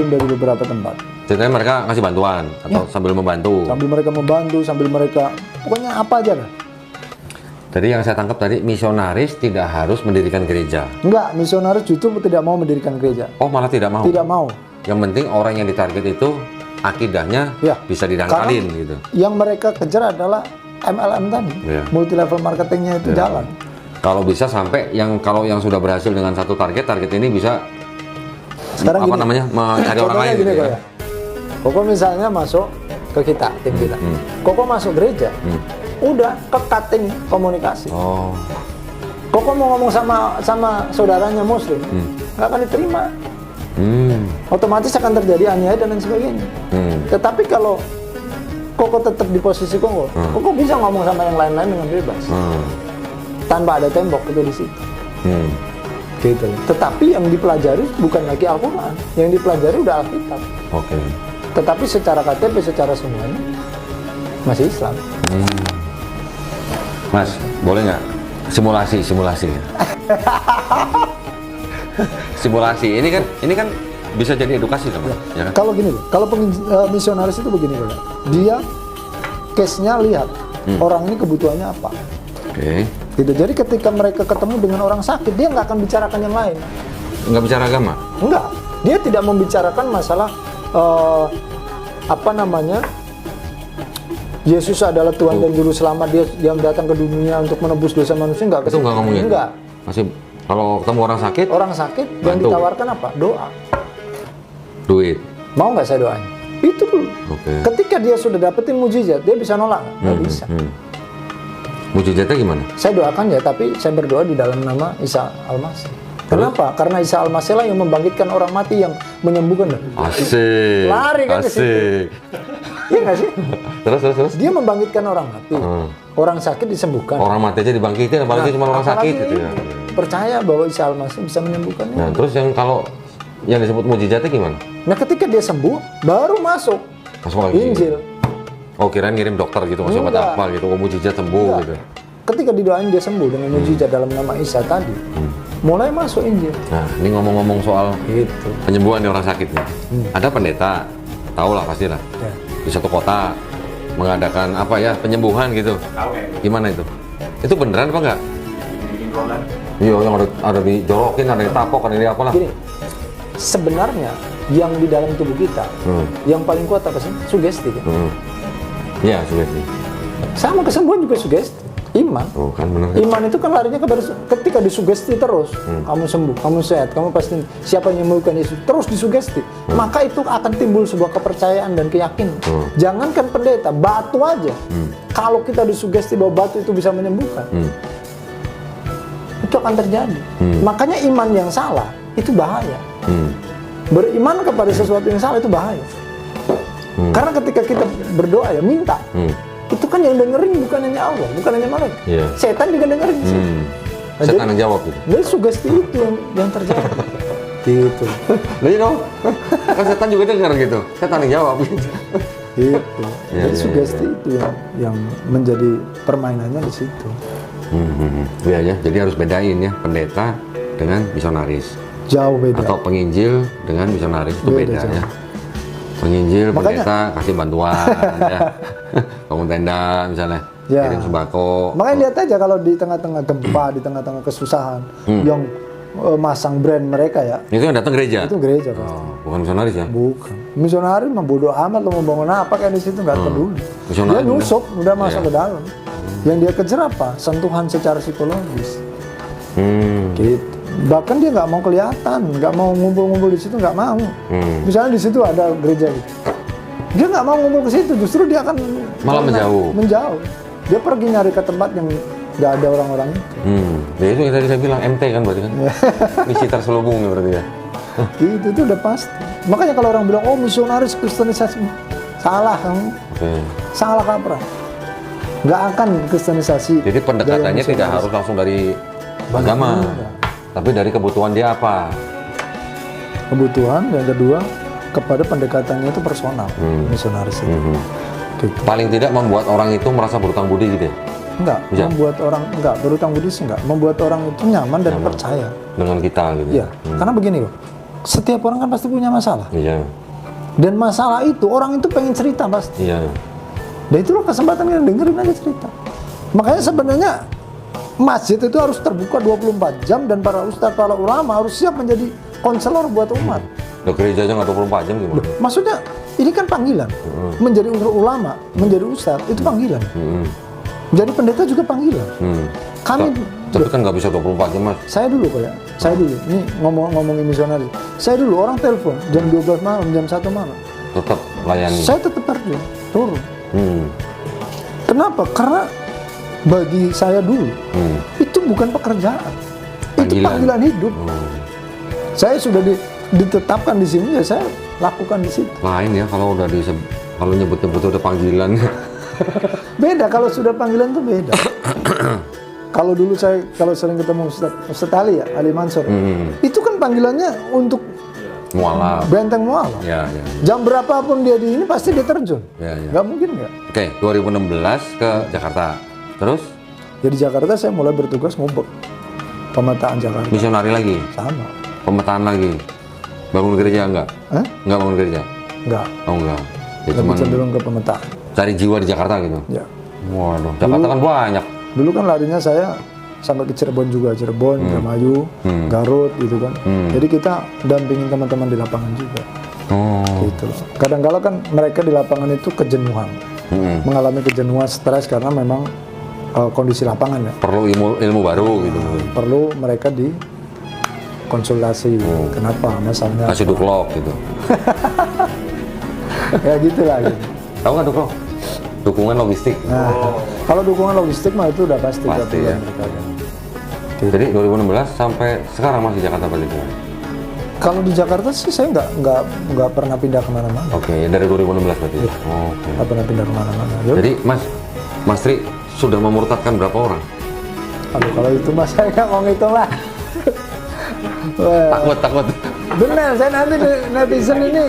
dari beberapa tempat. Ceritanya mereka ngasih bantuan atau sambil membantu. Sambil mereka membantu, sambil mereka pokoknya apa aja lah. Jadi yang saya tangkap tadi, misionaris tidak harus mendirikan gereja. Enggak, misionaris justru tidak mau mendirikan gereja. Oh, malah tidak mau. Tidak mau. Yang penting orang yang ditarget itu akidahnya Ya. bisa didangkalin Karena gitu. yang mereka kejar adalah MLM tadi, Ya. multi level marketingnya itu jalan. Kalau bisa sampai kalau yang sudah berhasil dengan satu target ini bisa Sekarang apa gini, namanya mencari orang contohnya lain gini gitu kok ya. ya. Koko misalnya masuk ke kita, tim kita. Koko masuk gereja, udah ke cutting komunikasi. Oh, Koko mau ngomong sama saudaranya Muslim, nggak akan diterima. Otomatis akan terjadi aniaya dan lain sebagainya. Tetapi kalau Koko tetap di posisi Koko, Koko bisa ngomong sama yang lain-lain dengan bebas, tanpa ada tembok itu di situ. Gitu. Tetapi yang dipelajari bukan lagi Al-Quran, yang dipelajari udah Alkitab. Oke. Tetapi secara KTP, secara semuanya masih Islam. Mas, boleh nggak simulasi? Simulasi. Ini kan bisa jadi edukasi kan, Mas? Ya kan? Kalau gini, kalau misionaris itu begini, Bro. Dia case-nya lihat orang ini kebutuhannya apa. Oke. Gitu. Jadi ketika mereka ketemu dengan orang sakit, dia nggak akan bicarakan yang lain. Nggak bicara agama? Enggak. Dia tidak membicarakan masalah Yesus adalah Tuhan dan Juru Selamat, dia yang datang ke dunia untuk menebus dosa manusia, enggak. Itu nggak ngomongin? Enggak. Masih kalau ketemu orang sakit, Orang sakit yang Bantu. ditawarkan apa? Doa. duit. Mau nggak saya doain? Itu dulu. Oke. Ketika dia sudah dapetin mujizat, dia bisa nolak? Nggak bisa. Mujizatnya gimana? Saya doakan ya, tapi saya berdoa di dalam nama Isa Al-Masih. Kenapa? Karena Isa Al-Masih lah yang membangkitkan orang mati, yang menyembuhkan. Asik. Lari kan ke situ. Asik. Iya nggak sih? Terus. Dia membangkitkan orang mati. Orang sakit disembuhkan. Orang mati aja dibangkitin, apalagi cuma orang apalagi sakit gitu ya. Percaya bahwa Isa Al-Masih bisa menyembuhkannya. Nah, terus yang yang disebut mujizatnya gimana? Nah, ketika dia sembuh, baru masuk Masuk lagi. Injil. Oh, kirain ngirim dokter gitu, masuk obat Enggak. apa gitu, oh mujizat sembuh Enggak. gitu. Ketika didoain dia sembuh dengan mujizat dalam nama Isa tadi, mulai masuk Injil. Nah, ini ngomong-ngomong soal Gitu. penyembuhan nih orang sakit nih. Ada pendeta, tahu lah pastilah, Ya. di satu kota mengadakan apa ya penyembuhan gitu. Tahu ya? Gimana itu? Itu beneran apa enggak? Bikin roller. Iya, yang ada dijorokin, ada ditapok, ada di apalah. Gini, sebenarnya yang di dalam tubuh kita, yang paling kuat apa sih? Sugesti kan? Iya, sugesti. Sama kesembuhan juga sugesti. Iman. Oh, kan bener. Iman itu kan larinya ketika disugesti terus, kamu sembuh, kamu sehat, kamu pasti siapa yang menyembuhkan Yesus, terus disugesti, maka itu akan timbul sebuah kepercayaan dan keyakinan. Jangankan pendeta, batu aja, kalau kita disugesti bahwa batu itu bisa menyembuhkan, itu akan terjadi. Makanya iman yang salah itu bahaya. Beriman kepada sesuatu yang salah itu bahaya. Karena ketika kita berdoa ya minta. Itu kan yang dengerin bukan hanya Allah, bukan hanya malaikat. Iya. Setan juga dengerin. Nah, Setan yang jawab gitu. jadi sugesti itu yang terjadi. Gitu. Lah iya dong. Kan setan juga dengar gitu. Setan yang jawab gitu. Gitu. Iya, Jadi iya, sugesti itu yang menjadi permainannya di situ. Iya ya, jadi harus bedain ya pendeta dengan misionaris Jauh beda. atau penginjil dengan misionaris itu Beda, beda jauh. ya. Penginjil, Makanya- pendeta kasih bantuan ya. Bangun tenda misalnya, Ya. kirim sembako. Makanya lihat aja kalau di tengah-tengah gempa, di tengah-tengah kesusahan, yang masang brand mereka ya, Itu yang datang gereja. itu gereja pasti. Oh, bukan misionaris ya? Bukan. Misionaris mah bodo amat lo mau bangun apa kayak di situ nggak peduli. Misionaris Dia nyusup udah masuk Iya. ke dalam. Yang dia kejar apa? Sentuhan secara psikologis. Gitu. Bahkan dia nggak mau kelihatan, nggak mau ngumpul-ngumpul di situ, nggak mau. Misalnya di situ ada gereja gitu. Dia nggak mau ngumpul ke situ, justru dia akan Malah menjauh. Menjauh. Dia pergi nyari ke tempat yang nggak ada orang-orang itu. Ya itu yang tadi saya bilang MT kan berarti kan. Misi terselubung ya berarti ya. Gitu itu udah pasti. Makanya kalau orang bilang oh misionaris kristenisasi, salah kamu, Oke. salah kaprah. Nggak akan kristenisasi. Jadi pendekatannya gaya tidak misionaris. harus langsung dari Banyak agama. juga. Tapi dari kebutuhan dia apa? Kebutuhan, yang kedua kepada pendekatannya itu personal, misionaris itu. Gitu. Paling tidak membuat orang itu merasa berutang budi gitu ya? Enggak, Bisa? membuat orang enggak berutang budi sih enggak, membuat orang itu nyaman dan percaya. Dengan kita gitu. Iya, karena begini loh, setiap orang kan pasti punya masalah. Iya. Dan masalah itu orang itu pengen cerita pasti. Iya. Dan itulah kesempatan kita dengerin aja cerita. Makanya sebenarnya masjid itu harus terbuka 24 jam dan para ustadz, para ulama harus siap menjadi konselor buat umat. Loh, gereja aja nggak 24 jam gimana? Maksudnya ini kan panggilan. Menjadi ulama, menjadi ustadz itu panggilan. Jadi pendeta juga panggilan. Kami Tapi kan nggak bisa 24 jam mas. saya dulu kok ya. Saya dulu. Ini ngomongin misionaris. Saya dulu orang telepon jam 12 malam, jam 1 malam. Tetap layani. Saya tetap terjun, turun. Kenapa? Karena bagi saya dulu itu bukan pekerjaan. Itu panggilan hidup. Saya sudah ditetapkan di sini ya saya lakukan di situ. Lain ya kalau udah kalau nyebut-nyebut udah panggilan. Beda kalau sudah panggilan tuh beda. Kalau dulu saya sering ketemu Ustadz Ali ya, Ali Mansur. Itu kan panggilannya untuk Mualaf. benteng mualaf. Ya, ya. Jam berapapun dia di ini pasti dia terjun. Ya, ya. Nggak mungkin nggak. Oke, 2016 ke Jakarta. Terus Ya di Jakarta saya mulai bertugas ngubek pemetaan Jakarta. misionari lagi, Sama. pemetaan lagi. Bangun gereja enggak? Hah? Enggak bangun gereja. Enggak. Oh enggak. Ya Lebih cuman cenderung ke pemetaan. cari jiwa di Jakarta gitu. Ya. Waduh, Jakarta kan banyak. Dulu kan larinya saya sampai ke Cirebon juga, Cirebon, Indramayu, Garut gitu kan. Jadi kita dampingin teman-teman di lapangan juga. Oh. Gitu. Kadang-kala kan mereka di lapangan itu kejenuhan, mengalami kejenuhan, stres karena memang kondisi lapangan ya. Perlu ilmu baru gitu. Perlu mereka di konsultasi. Kenapa? Masalahnya Kasih duklok gitu. ya gitulah. Gitu. Tahu nggak duklok? Dukungan logistik. Nah, kalau dukungan logistik mah itu udah pasti. Pasti ya. mereka ada. Jadi 2016 sampai sekarang masih Jakarta berarti. Kalau di Jakarta sih saya nggak pernah pindah kemana-mana. Oke, dari 2016 berarti. Oke. Nggak pernah pindah kemana-mana. Yuk. Jadi Mas Tri sudah memurtadkan berapa orang? Aduh, kalau itu mas saya nggak mau ngitung lah. Wah, Takut. benar, saya nanti netizen ini.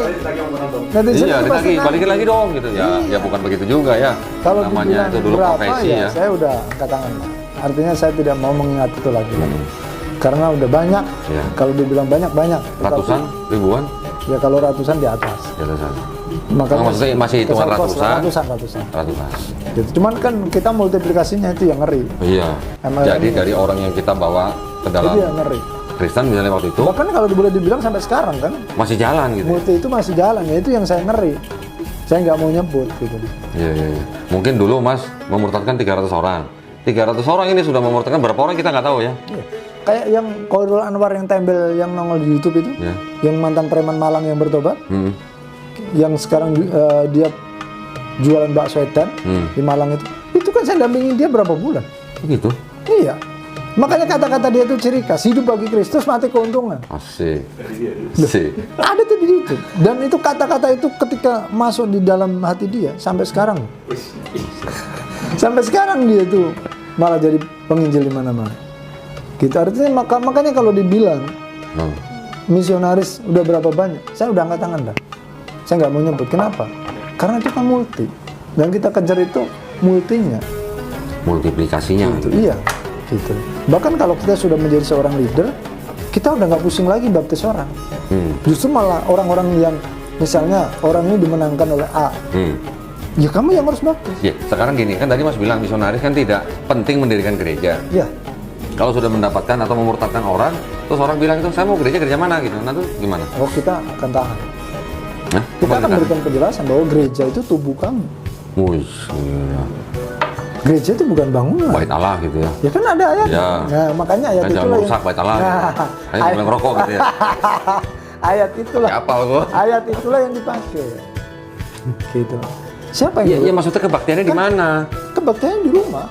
Netizen Iya, itu pasti balikin lagi dong gitu. Ya bukan begitu juga ya. Kalau Namanya dibilang itu dulu berapa, profesi ya. saya udah angkat tangan. Pak. Artinya saya tidak mau mengingat itu lagi. Karena udah banyak. Iya. Kalau dibilang banyak. Tetapi, Ratusan, ribuan, ya kalau ratusan di atas. di atas sana. Makanya Maksudnya masih hitungan ratusan? Ratusan. Ratusan. Gitu. Cuman kan kita multiplikasinya itu yang ngeri. Iya. Emang Jadi ini- dari orang yang kita bawa ke dalam Itu yang ngeri. Kristen misalnya waktu itu Bahkan kalau boleh dibilang sampai sekarang kan, masih jalan gitu. multi itu masih jalan. Ya itu yang saya ngeri. Saya nggak mau nyebut gitu. Iya. Mungkin dulu Mas memurtadkan 300 orang. 300 orang ini sudah memurtadkan berapa orang kita nggak tahu ya. Iya. Kayak yang Khairul Anwar yang tembel yang nongol di YouTube itu, Ya. yang mantan preman Malang yang bertobat, yang sekarang dia jualan bakso edan di Malang itu kan saya dampingin dia berapa bulan. Begitu. Iya. Makanya kata-kata dia itu ciri khas, hidup bagi Kristus, mati keuntungan. Asik. Asik. Ada tuh di YouTube. Dan itu kata-kata itu ketika masuk di dalam hati dia sampai sekarang. Sampai sekarang dia tuh malah jadi penginjil di mana-mana. Gitu artinya makanya kalau dibilang misionaris udah berapa banyak, saya udah angkat tangan dah. Saya nggak mau nyebut. Kenapa? Karena itu kan multi. Dan kita kejar itu multinya. Multiplikasinya. Gitu. Iya. Gitu. Bahkan kalau kita sudah menjadi seorang leader, kita udah nggak pusing lagi baptis orang. Justru malah orang-orang yang misalnya orang ini dimenangkan oleh A, ya kamu yang harus baptis. Ya, sekarang gini kan tadi Mas bilang misionaris kan tidak penting mendirikan gereja. Ya, Kalau sudah mendapatkan atau memurtadkan orang, terus orang bilang itu saya mau gereja mana gitu. Nah itu gimana? oh kita akan tahan. Hah? Kita akan berikan penjelasan bahwa gereja itu tubuh kamu. Wih, iya. Gereja itu bukan bangunan. Bait Allah gitu ya. Ya kan ada ayat. Ya. Nah, makanya ayat Kan itu jangan merusak bait Allah. Hanya boleh ngerokok gitu ya. Ayat itulah. Ya apal gua. Ayat itulah yang dipakai. Gitu. Siapa Iya, yang maksudnya kebaktiannya di mana? kebaktiannya di rumah.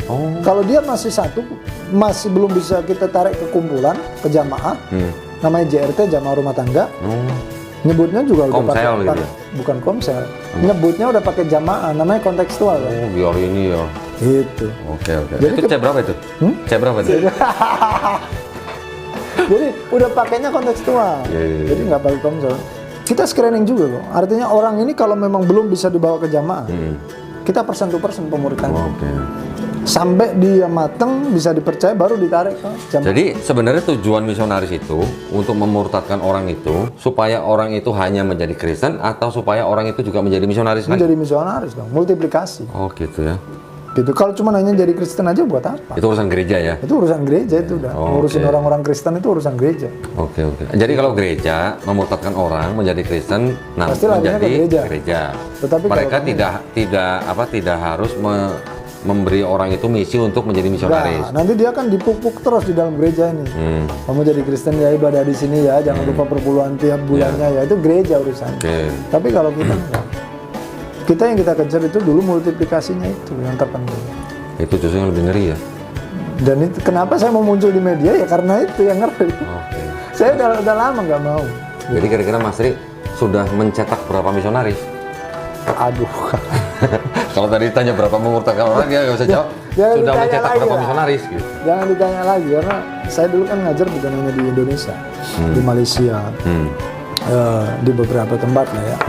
Oh. Kalau dia masih satu, masih belum bisa kita tarik ke kumpulan, ke jamaah, namanya JRT, jamaah rumah tangga. Nyebutnya juga udah Komsel gitu ya? Bukan komsel. Nyebutnya udah pakai jamaah, namanya kontekstual. Kan? Oh, biar ini ya. Gitu. Oke. Jadi Itu C berapa itu? C berapa itu? Jadi udah pakainya kontekstual. Iya. Jadi nggak pakai kontekstual. Kita screening juga kok. Artinya orang ini kalau memang belum bisa dibawa ke jamaah, kita persen to persen pemuridannya. Oke. Sampai dia mateng bisa dipercaya baru ditarik ke jamaah. Jadi sebenarnya tujuan misionaris itu untuk memurtadkan orang itu supaya orang itu hanya menjadi Kristen atau supaya orang itu juga menjadi misionaris lagi? Menjadi misionaris dong, multiplikasi. Oh gitu ya. Gitu. Kalau cuma hanya jadi Kristen aja buat apa? Itu urusan gereja ya? Itu urusan gereja itu udah. Oh, Ngurusin oke. orang-orang Kristen itu urusan gereja. Oke. Jadi kalau gereja memurtadkan orang menjadi Kristen, nah Pasti larinya menjadi ke gereja. gereja. Tetapi Mereka kalau tidak harus memberi orang itu misi untuk menjadi misionaris. Nah, nanti dia kan dipupuk terus di dalam gereja ini. Kamu jadi Kristen ya, ibadah di sini ya, jangan lupa perpuluhan tiap bulannya ya. Itu gereja urusannya. Oke. Tapi kalau kita enggak. Kita yang kita kejar itu dulu multiplikasinya itu yang terpenting. Itu justru yang lebih ngeri ya. Dan itu kenapa saya mau muncul di media ya karena itu yang ngeri. Oke. Saya udah lama nggak mau. Jadi kira-kira Mas Ri sudah mencetak berapa misionaris? Aduh. Kalau tadi ditanya berapa memurtadkan orang, dia nggak usah jawab. Jangan Sudah ditanya mencetak lagi berapa lah. misionaris gitu. Jangan ditanya lagi karena saya dulu kan ngajar bukan hanya di Indonesia, di Malaysia, di beberapa tempat lah ya.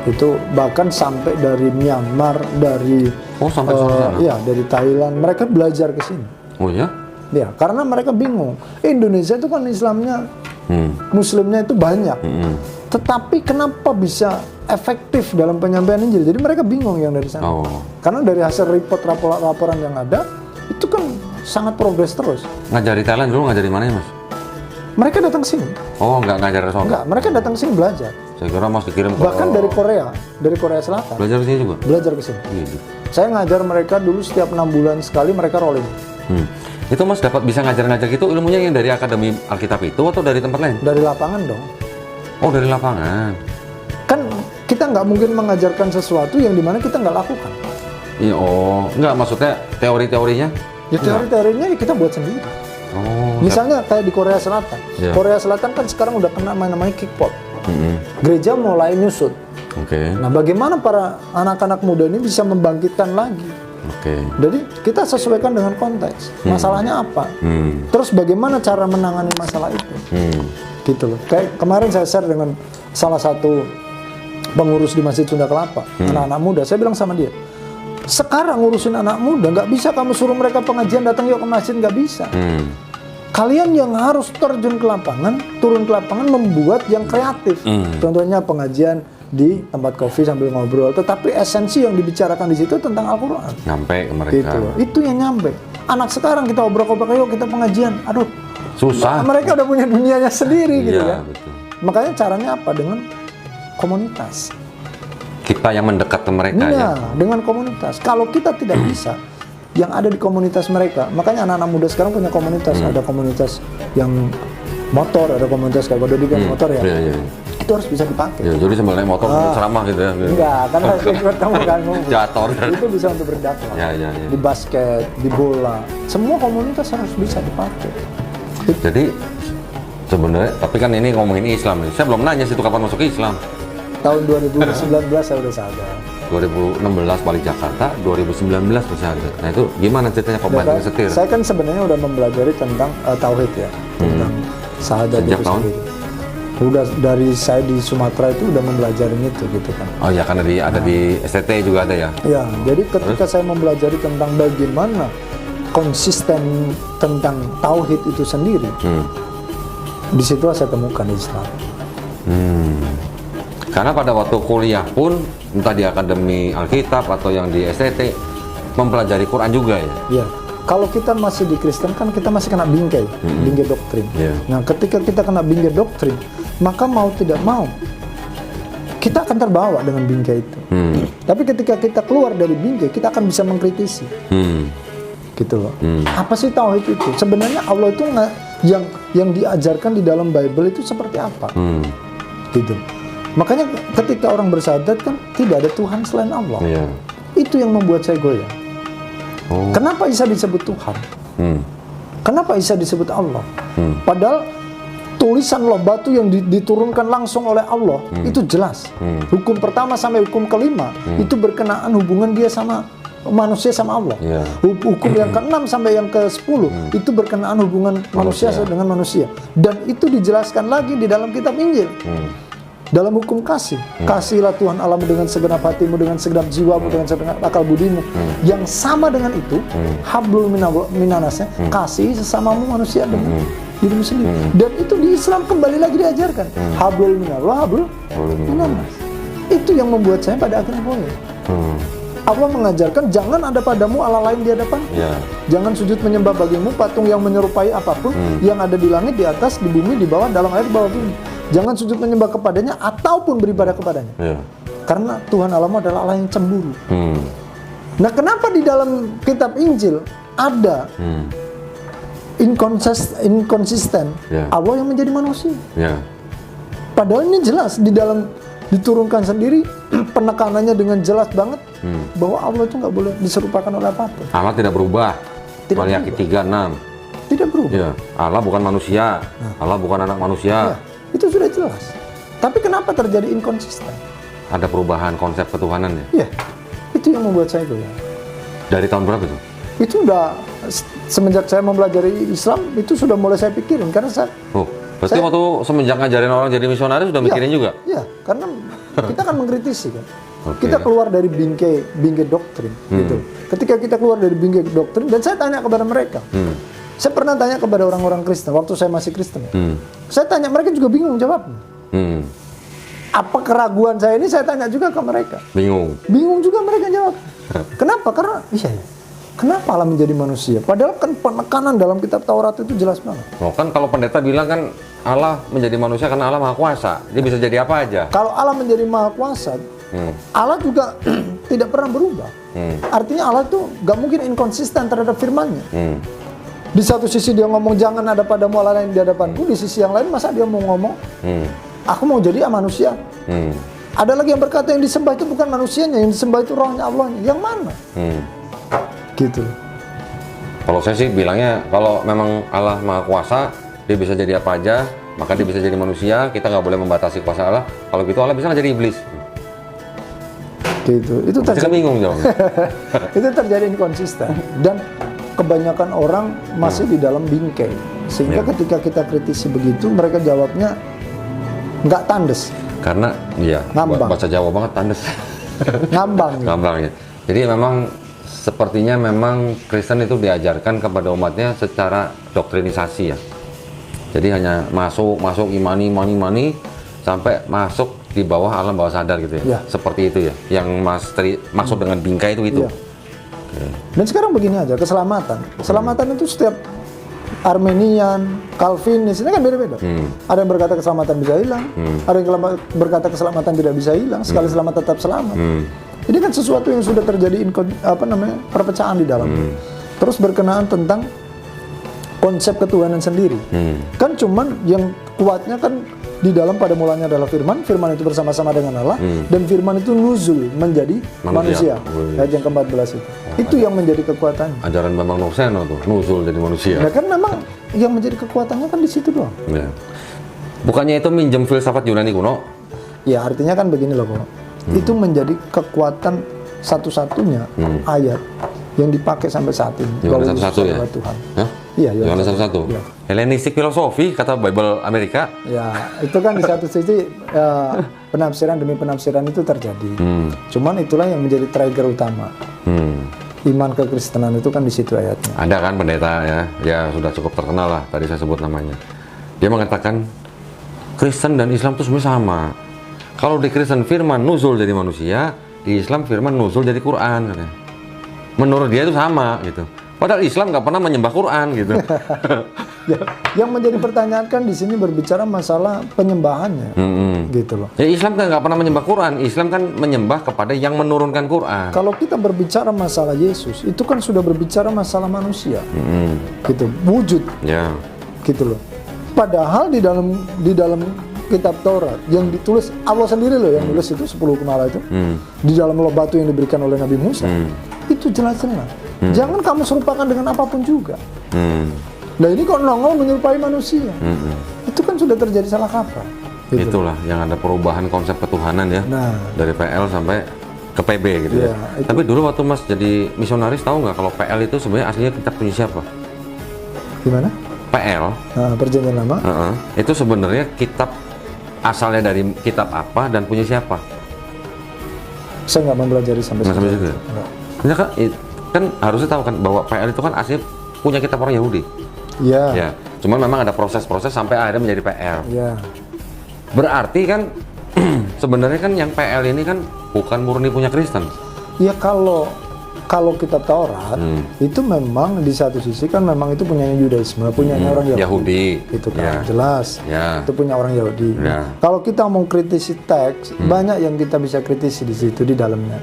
Itu bahkan sampai dari Myanmar, dari Sampai sana. iya dari Thailand, mereka belajar ke sini. Oh ya? Ya, karena mereka bingung. Indonesia itu kan Islamnya, Muslimnya itu banyak. Tetapi kenapa bisa efektif dalam penyampaian Injil? Jadi mereka bingung yang dari sana. Oh. Karena dari hasil laporan yang ada, itu kan sangat progres terus. Ngajar di Thailand dulu, ngajar di mana ya Mas? Mereka datang sini. Oh, nggak ngajar ke sana? Enggak, mereka datang sini belajar. Saya kira Mas dikirim ke... Bahkan dari Korea Selatan, Belajar di sini juga? belajar ke sini. Gitu. Saya ngajar mereka dulu setiap 6 bulan sekali mereka rolling. Itu Mas dapat bisa ngajar-ngajar gitu ilmunya yang dari Akademi Alkitab itu atau dari tempat lain? Dari lapangan dong. Oh, dari lapangan. Kan kita nggak mungkin mengajarkan sesuatu yang dimana kita nggak lakukan. Iya, nggak maksudnya teori-teorinya? Ya teori-teorinya ya kita buat sendiri. Oh, Misalnya kayak di Korea Selatan. Iya. Korea Selatan kan sekarang udah kena namanya kickpot. Gereja mulai nyusut. Oke. Nah, bagaimana para anak-anak muda ini bisa membangkitkan lagi? Oke. Jadi kita sesuaikan dengan konteks. Masalahnya apa? Terus bagaimana cara menangani masalah itu? Gitu loh. Kayak kemarin saya share dengan salah satu pengurus di Masjid Sunda Kelapa, anak-anak muda. Saya bilang sama dia, sekarang ngurusin anak muda nggak bisa kamu suruh mereka pengajian datang yuk ke masjid, nggak bisa. Kalian yang harus terjun ke lapangan, turun ke lapangan membuat yang kreatif. Contohnya pengajian di tempat kopi sambil ngobrol, tetapi esensi yang dibicarakan di situ tentang Al-Quran. Nyampe ke mereka. Gitu loh. Itu yang nyampe. Anak sekarang kita obrol-obrol, yuk kita pengajian. Aduh, Susah. mereka udah punya dunianya sendiri gitu Iya, kan. betul. Makanya caranya apa? Dengan komunitas. Kita yang mendekat ke mereka ya. Nah, dengan komunitas. Kalau kita tidak bisa, yang ada di komunitas mereka. Makanya anak-anak muda sekarang punya komunitas. Ada komunitas yang motor, ada komunitas kayak Dodi kan motor ya. Iya, iya. Itu harus bisa dipakai. Ya, jadi sambil naik motor ceramah gitu ya. Gitu. Enggak, kan harus ikut kamu kan. Jatuh. Itu bisa untuk berdakwah. Ya. Di basket, di bola, semua komunitas harus bisa dipakai. Jadi sebenarnya, tapi kan ini ngomongin Islam nih. Saya belum nanya situ kapan masuk Islam. Tahun 2019 saya udah sadar. 2016 balik Jakarta, 2019 bersahadat. Nah itu gimana ceritanya kok banting setir? Saya kan sebenarnya udah mempelajari tentang tauhid ya, tentang syahadat Sejak itu tahun? sendiri. Udah dari saya di Sumatera itu udah mempelajari itu gitu kan. Oh ya, karena ada di STT juga ada ya? Ya, jadi ketika saya mempelajari tentang bagaimana konsisten tentang tauhid itu sendiri, di situ saya temukan Islam. Karena pada waktu kuliah pun, entah di Akademi Alkitab atau yang di STT, mempelajari Quran juga ya? Ya, kalau kita masih di Kristen kan kita masih kena bingkai, bingkai doktrin. Yeah. Nah, ketika kita kena bingkai doktrin, maka mau tidak mau, kita akan terbawa dengan bingkai itu. Tapi ketika kita keluar dari bingkai, kita akan bisa mengkritisi. Gitu loh. Apa sih tauhid itu? Sebenarnya Allah itu yang diajarkan di dalam Bible itu seperti apa? Gitu. Makanya ketika orang bersyahadat kan tidak ada Tuhan selain Allah. Iya. Itu yang membuat saya goyah. Oh. Kenapa Isa disebut Tuhan? Kenapa Isa disebut Allah? Padahal tulisan loh batu yang diturunkan langsung oleh Allah itu jelas. Hukum pertama sampai hukum kelima itu berkenaan hubungan dia sama manusia sama Allah. Iya. Hukum yang ke-6 sampai yang ke-10 itu berkenaan hubungan manusia dengan manusia. Dan itu dijelaskan lagi di dalam kitab Injil. Dalam hukum kasih, kasihilah Tuhan Allahmu dengan segenap hatimu, dengan segenap jiwamu, dengan segenap akal budimu. Yang sama dengan itu, hablul minanasnya, kasihi sesamamu manusia dengan dirimu sendiri. Dan itu di Islam kembali lagi diajarkan, hablul minallah, hablul minanas. Itu yang membuat saya pada akhirnya boleh. Allah mengajarkan jangan ada padamu Allah lain di hadapan. Jangan sujud menyembah bagimu patung yang menyerupai apapun yang ada di langit, di atas, di bumi, di bawah, dalam air, di bawah bumi. Jangan sujud menyembah kepadanya ataupun beribadah kepadanya. Karena Tuhan Allahmu adalah Allah yang cemburu. Nah, kenapa di dalam kitab Injil ada inkonsisten Allah yang menjadi manusia? Padahal ini jelas di dalam diturunkan sendiri penekanannya dengan jelas banget bahwa Allah itu nggak boleh diserupakan oleh apapun. Allah tidak berubah. Maliaki 3:6. Tidak berubah. Allah bukan manusia. Allah bukan anak manusia. Itu sudah jelas. Tapi kenapa terjadi inkonsisten? Ada perubahan konsep ketuhanan ya? Iya. Itu yang membuat saya goyah. Dari tahun berapa itu? Itu udah semenjak saya mempelajari Islam itu sudah mulai saya pikirin karena berarti waktu semenjak ngajarin orang jadi misionaris sudah mikirin juga? Iya, karena kita kan mengkritisi kan. Kita keluar dari bingkai doktrin gitu. Ketika kita keluar dari bingkai doktrin dan saya tanya kepada mereka. Saya pernah tanya kepada orang-orang Kristen waktu saya masih Kristen. Saya tanya, mereka juga bingung jawabnya. Apa keraguan saya ini saya tanya juga ke mereka. Bingung juga mereka jawab. Kenapa? Karena kenapa Allah menjadi manusia? Padahal kan penekanan dalam kitab Taurat itu jelas banget. Kan kalau pendeta bilang kan Allah menjadi manusia karena Allah Maha Kuasa. Dia bisa jadi apa aja. Kalau Allah menjadi Maha Kuasa, Allah juga tidak pernah berubah. Artinya Allah itu gak mungkin inkonsisten terhadap firman-Nya. Di satu sisi dia ngomong jangan ada padamu Allah lain di hadapanku, di sisi yang lain masa dia mau ngomong aku mau jadi manusia. Ada lagi yang berkata yang disembah itu bukan manusianya, yang disembah itu rohnya Allahnya. Yang mana? Gitu. Kalau saya sih bilangnya kalau memang Allah Maha Kuasa, dia bisa jadi apa aja, maka dia bisa jadi manusia. Kita nggak boleh membatasi kuasa Allah. Kalau gitu Allah bisa nggak jadi iblis. Gitu. Itu terjadi. Saya bingung dong. Itu terjadi inkonsisten dan kebanyakan orang masih di dalam bingkai. Sehingga ketika kita kritisi begitu, mereka jawabnya nggak tandes. Karena bahasa Jawa banget tandes. Ngambang. Ngambang ya. Jadi memang sepertinya memang Kristen itu diajarkan kepada umatnya secara doktrinisasi ya. Jadi hanya masuk imani sampai masuk di bawah alam bawah sadar gitu ya. Seperti itu ya. Yang maksud dengan bingkai itu. Dan sekarang begini aja, keselamatan itu setiap Armenian, Calvinis, ini kan beda-beda. Ada yang berkata keselamatan bisa hilang, ada yang berkata keselamatan tidak bisa hilang, sekali selamat tetap selamat. Ini kan sesuatu yang sudah terjadi perpecahan di dalamnya. Terus berkenaan tentang konsep ketuhanan sendiri. Kan cuman yang kuatnya kan di dalam pada mulanya adalah firman itu bersama-sama dengan Allah, dan firman itu nuzul menjadi manusia. Ayat yang ke-14 itu. Itu yang menjadi kekuatannya. Ajaran Bambang Nurseno tuh, nuzul jadi manusia. Nah kan memang yang menjadi kekuatannya kan di situ doang. Bukannya itu minjem filsafat Yunani kuno? Ya artinya kan begini loh Pak. Itu menjadi kekuatan satu-satunya ayat yang dipakai sampai saat ini. Yohanes 1:1 ya? Tuhan. Iya, Yohanes 1:1. Hellenistic filosofi kata Bible Amerika. Ya, itu kan di satu sisi penafsiran demi penafsiran itu terjadi. Cuman itulah yang menjadi trigger utama. Iman kekristenan itu kan di situ ayatnya. Ada kan pendeta ya sudah cukup terkenal lah, tadi saya sebut namanya. Dia mengatakan Kristen dan Islam itu sebenarnya sama. Kalau di Kristen firman nuzul jadi manusia, di Islam firman nuzul jadi Quran katanya. Menurut dia itu sama gitu. Padahal Islam nggak pernah menyembah Quran gitu. Yang menjadi pertanyaan kan di sini berbicara masalah penyembahannya, gitu loh. Ya Islam kan nggak pernah menyembah Quran. Islam kan menyembah kepada yang menurunkan Quran. Kalau kita berbicara masalah Yesus, itu kan sudah berbicara masalah manusia, gitu, wujud, gitu loh. Padahal di dalam kitab Taurat yang ditulis Allah sendiri loh yang nulis itu 10 kemala itu, di dalam batu yang diberikan oleh Nabi Musa, itu jelas-jelas. Jangan kamu serupakan dengan apapun juga. Nah ini kok nongol menyerupai manusia. Itu kan sudah terjadi salah kaprah. Gitu. Itulah yang ada perubahan konsep ketuhanan ya. Dari PL sampai ke PB gitu Iya, ya. itu. Tapi dulu waktu Mas jadi misionaris tahu nggak kalau PL itu sebenarnya aslinya kitab punya siapa? Gimana? PL, Perjanjian Lama. itu sebenarnya kitab asalnya dari kitab apa dan punya siapa? Saya nggak mempelajari sampai Nggak sampai situ. situ ya? Nggak. Ini kan harusnya tahu kan bahwa PL itu kan aslinya punya kitab orang Yahudi. Iya. Ya, cuman memang ada proses-proses sampai akhirnya menjadi PL. Iya. Berarti kan sebenarnya kan yang PL ini kan bukan murni punya Kristen. Ya kalau kitab Taurat itu memang di satu sisi kan memang itu punya Yudaisme, punya orang Yahudi. Yahudi. Itu Ya. kan jelas. Ya. Itu punya orang Yahudi. Ya. Kalau kita mau kritisi teks, banyak yang kita bisa kritisi di situ di dalamnya.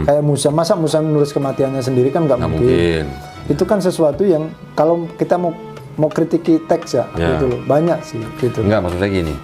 Kayak Musa, masa Musa menulis kematiannya sendiri kan nggak Nggak mungkin. mungkin. Itu kan sesuatu yang kalau kita mau kritiki teks ya, Ya. gitu loh. Banyak sih gitu. Enggak, maksud saya gini.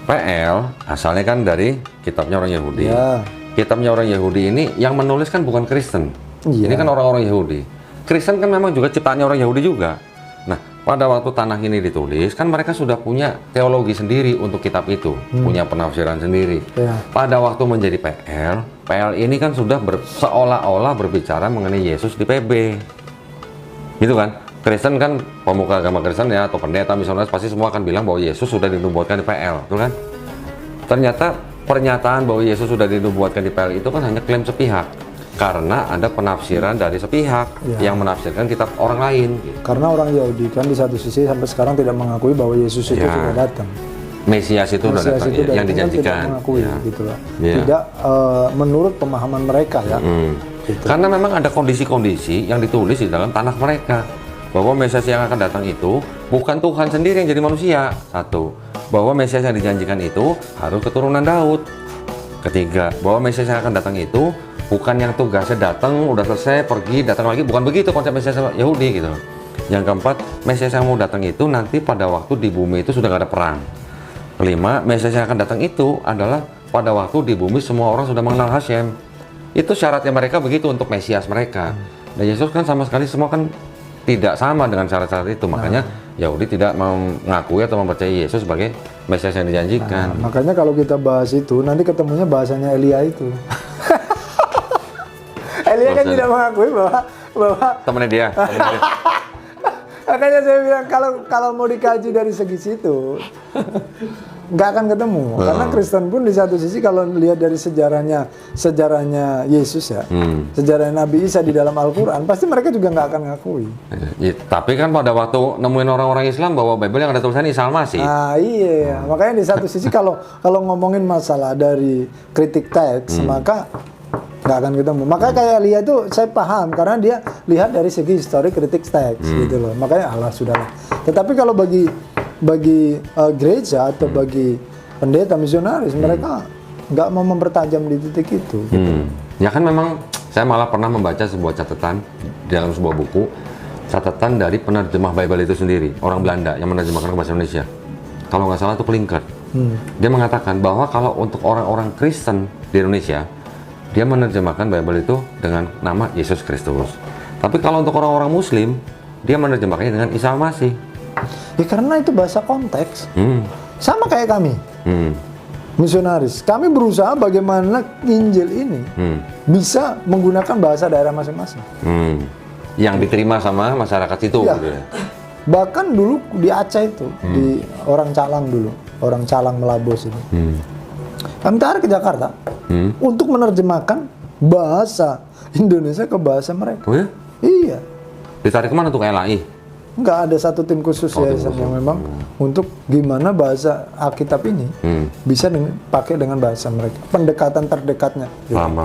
PL asalnya kan dari kitabnya orang Yahudi. Ya. Kitabnya orang Yahudi ini yang menulis kan bukan Kristen. Iya. Ini kan orang-orang Yahudi. Kristen kan memang juga ciptaannya orang Yahudi juga. Nah, pada waktu Tanakh ini ditulis, kan mereka sudah punya teologi sendiri untuk kitab itu, punya penafsiran sendiri. Ya. Pada waktu menjadi PL ini kan sudah seolah-olah berbicara mengenai Yesus di PB. Gitu kan? Kristen kan, pemuka agama Kristen ya, atau pendeta misionaris pasti semua akan bilang bahwa Yesus sudah dinubuatkan di PL, betul kan? Ternyata pernyataan bahwa Yesus sudah dinubuatkan di PL itu kan hanya klaim sepihak. Karena ada penafsiran dari sepihak yang menafsirkan kitab orang lain. Karena orang Yahudi kan di satu sisi sampai sekarang tidak mengakui bahwa Yesus itu Ya. sudah datang. Mesias itu sudah Mesias datang, itu yang datang kan dijanjikan. tidak mengakui Ya. gitu lah. Ya. Tidak menurut pemahaman mereka ya. Gitu. Karena memang ada kondisi-kondisi yang ditulis di dalam tanah mereka. Bahwa Mesias yang akan datang itu bukan Tuhan sendiri yang jadi manusia. Satu. Bahwa Mesias yang dijanjikan itu harus keturunan Daud. Ketiga, bahwa Mesias yang akan datang itu bukan yang tugasnya datang, udah selesai, pergi, datang lagi. Bukan begitu konsep Mesias Yahudi gitu. Yang keempat, Mesias yang mau datang itu nanti pada waktu di bumi itu sudah gak ada perang. Kelima, Mesias yang akan datang itu adalah pada waktu di bumi semua orang sudah mengenal Hashem. Itu syaratnya mereka begitu untuk Mesias mereka. Dan Yesus kan sama sekali semua kan tidak sama dengan syarat-syarat itu. Makanya Yahudi tidak mengakui atau mempercayai Yesus sebagai Mesias yang dijanjikan. Makanya kalau kita bahas itu nanti ketemunya bahasanya Elia itu. Elia kan Bahasa- tidak mengakui bahwa Temennya dia. makanya saya bilang kalau mau dikaji dari segi situ nggak akan ketemu. Karena Kristen pun di satu sisi kalau lihat dari sejarahnya Yesus ya, sejarah Nabi Isa di dalam Al-Quran, pasti mereka juga nggak akan ngakui. Ya, tapi kan pada waktu nemuin orang-orang Islam bahwa Bible yang ada tulisannya Isa Al-Masih. Nah iya, makanya di satu sisi kalau ngomongin masalah dari kritik teks, maka nggak akan ketemu. Makanya kayak Lia itu saya paham karena dia lihat dari segi histori kritik teks gitu loh. Makanya Allah sudahlah. Tetapi kalau bagi gereja atau bagi pendeta misionaris, mereka nggak mau mempertajam di titik itu. Gitu. Ya kan memang saya malah pernah membaca sebuah catatan di dalam sebuah buku, catatan dari penerjemah Bible itu sendiri, orang Belanda yang menerjemahkan ke bahasa Indonesia. Kalau nggak salah itu Klinkert. Dia mengatakan bahwa kalau untuk orang-orang Kristen di Indonesia, dia menerjemahkan Bible itu dengan nama Yesus Kristus. Tapi kalau untuk orang-orang Muslim, dia menerjemahkannya dengan Isa Al-Masih. Ya karena itu bahasa konteks. Sama kayak kami. Misionaris. Kami berusaha bagaimana Injil ini bisa menggunakan bahasa daerah masing-masing. Yang diterima sama masyarakat situ. Ya. Gitu ya. Bahkan dulu di Aceh itu, di orang Calang dulu, orang Calang Melabos ini. Kami tarik ke Jakarta untuk menerjemahkan bahasa Indonesia ke bahasa mereka. Oh ya? Iya. Ditarik kemana tuh ke LAI? Nggak ada satu tim khusus yayasan yang memang untuk gimana bahasa Alkitab ini bisa pakai dengan bahasa mereka. Pendekatan terdekatnya. Paham.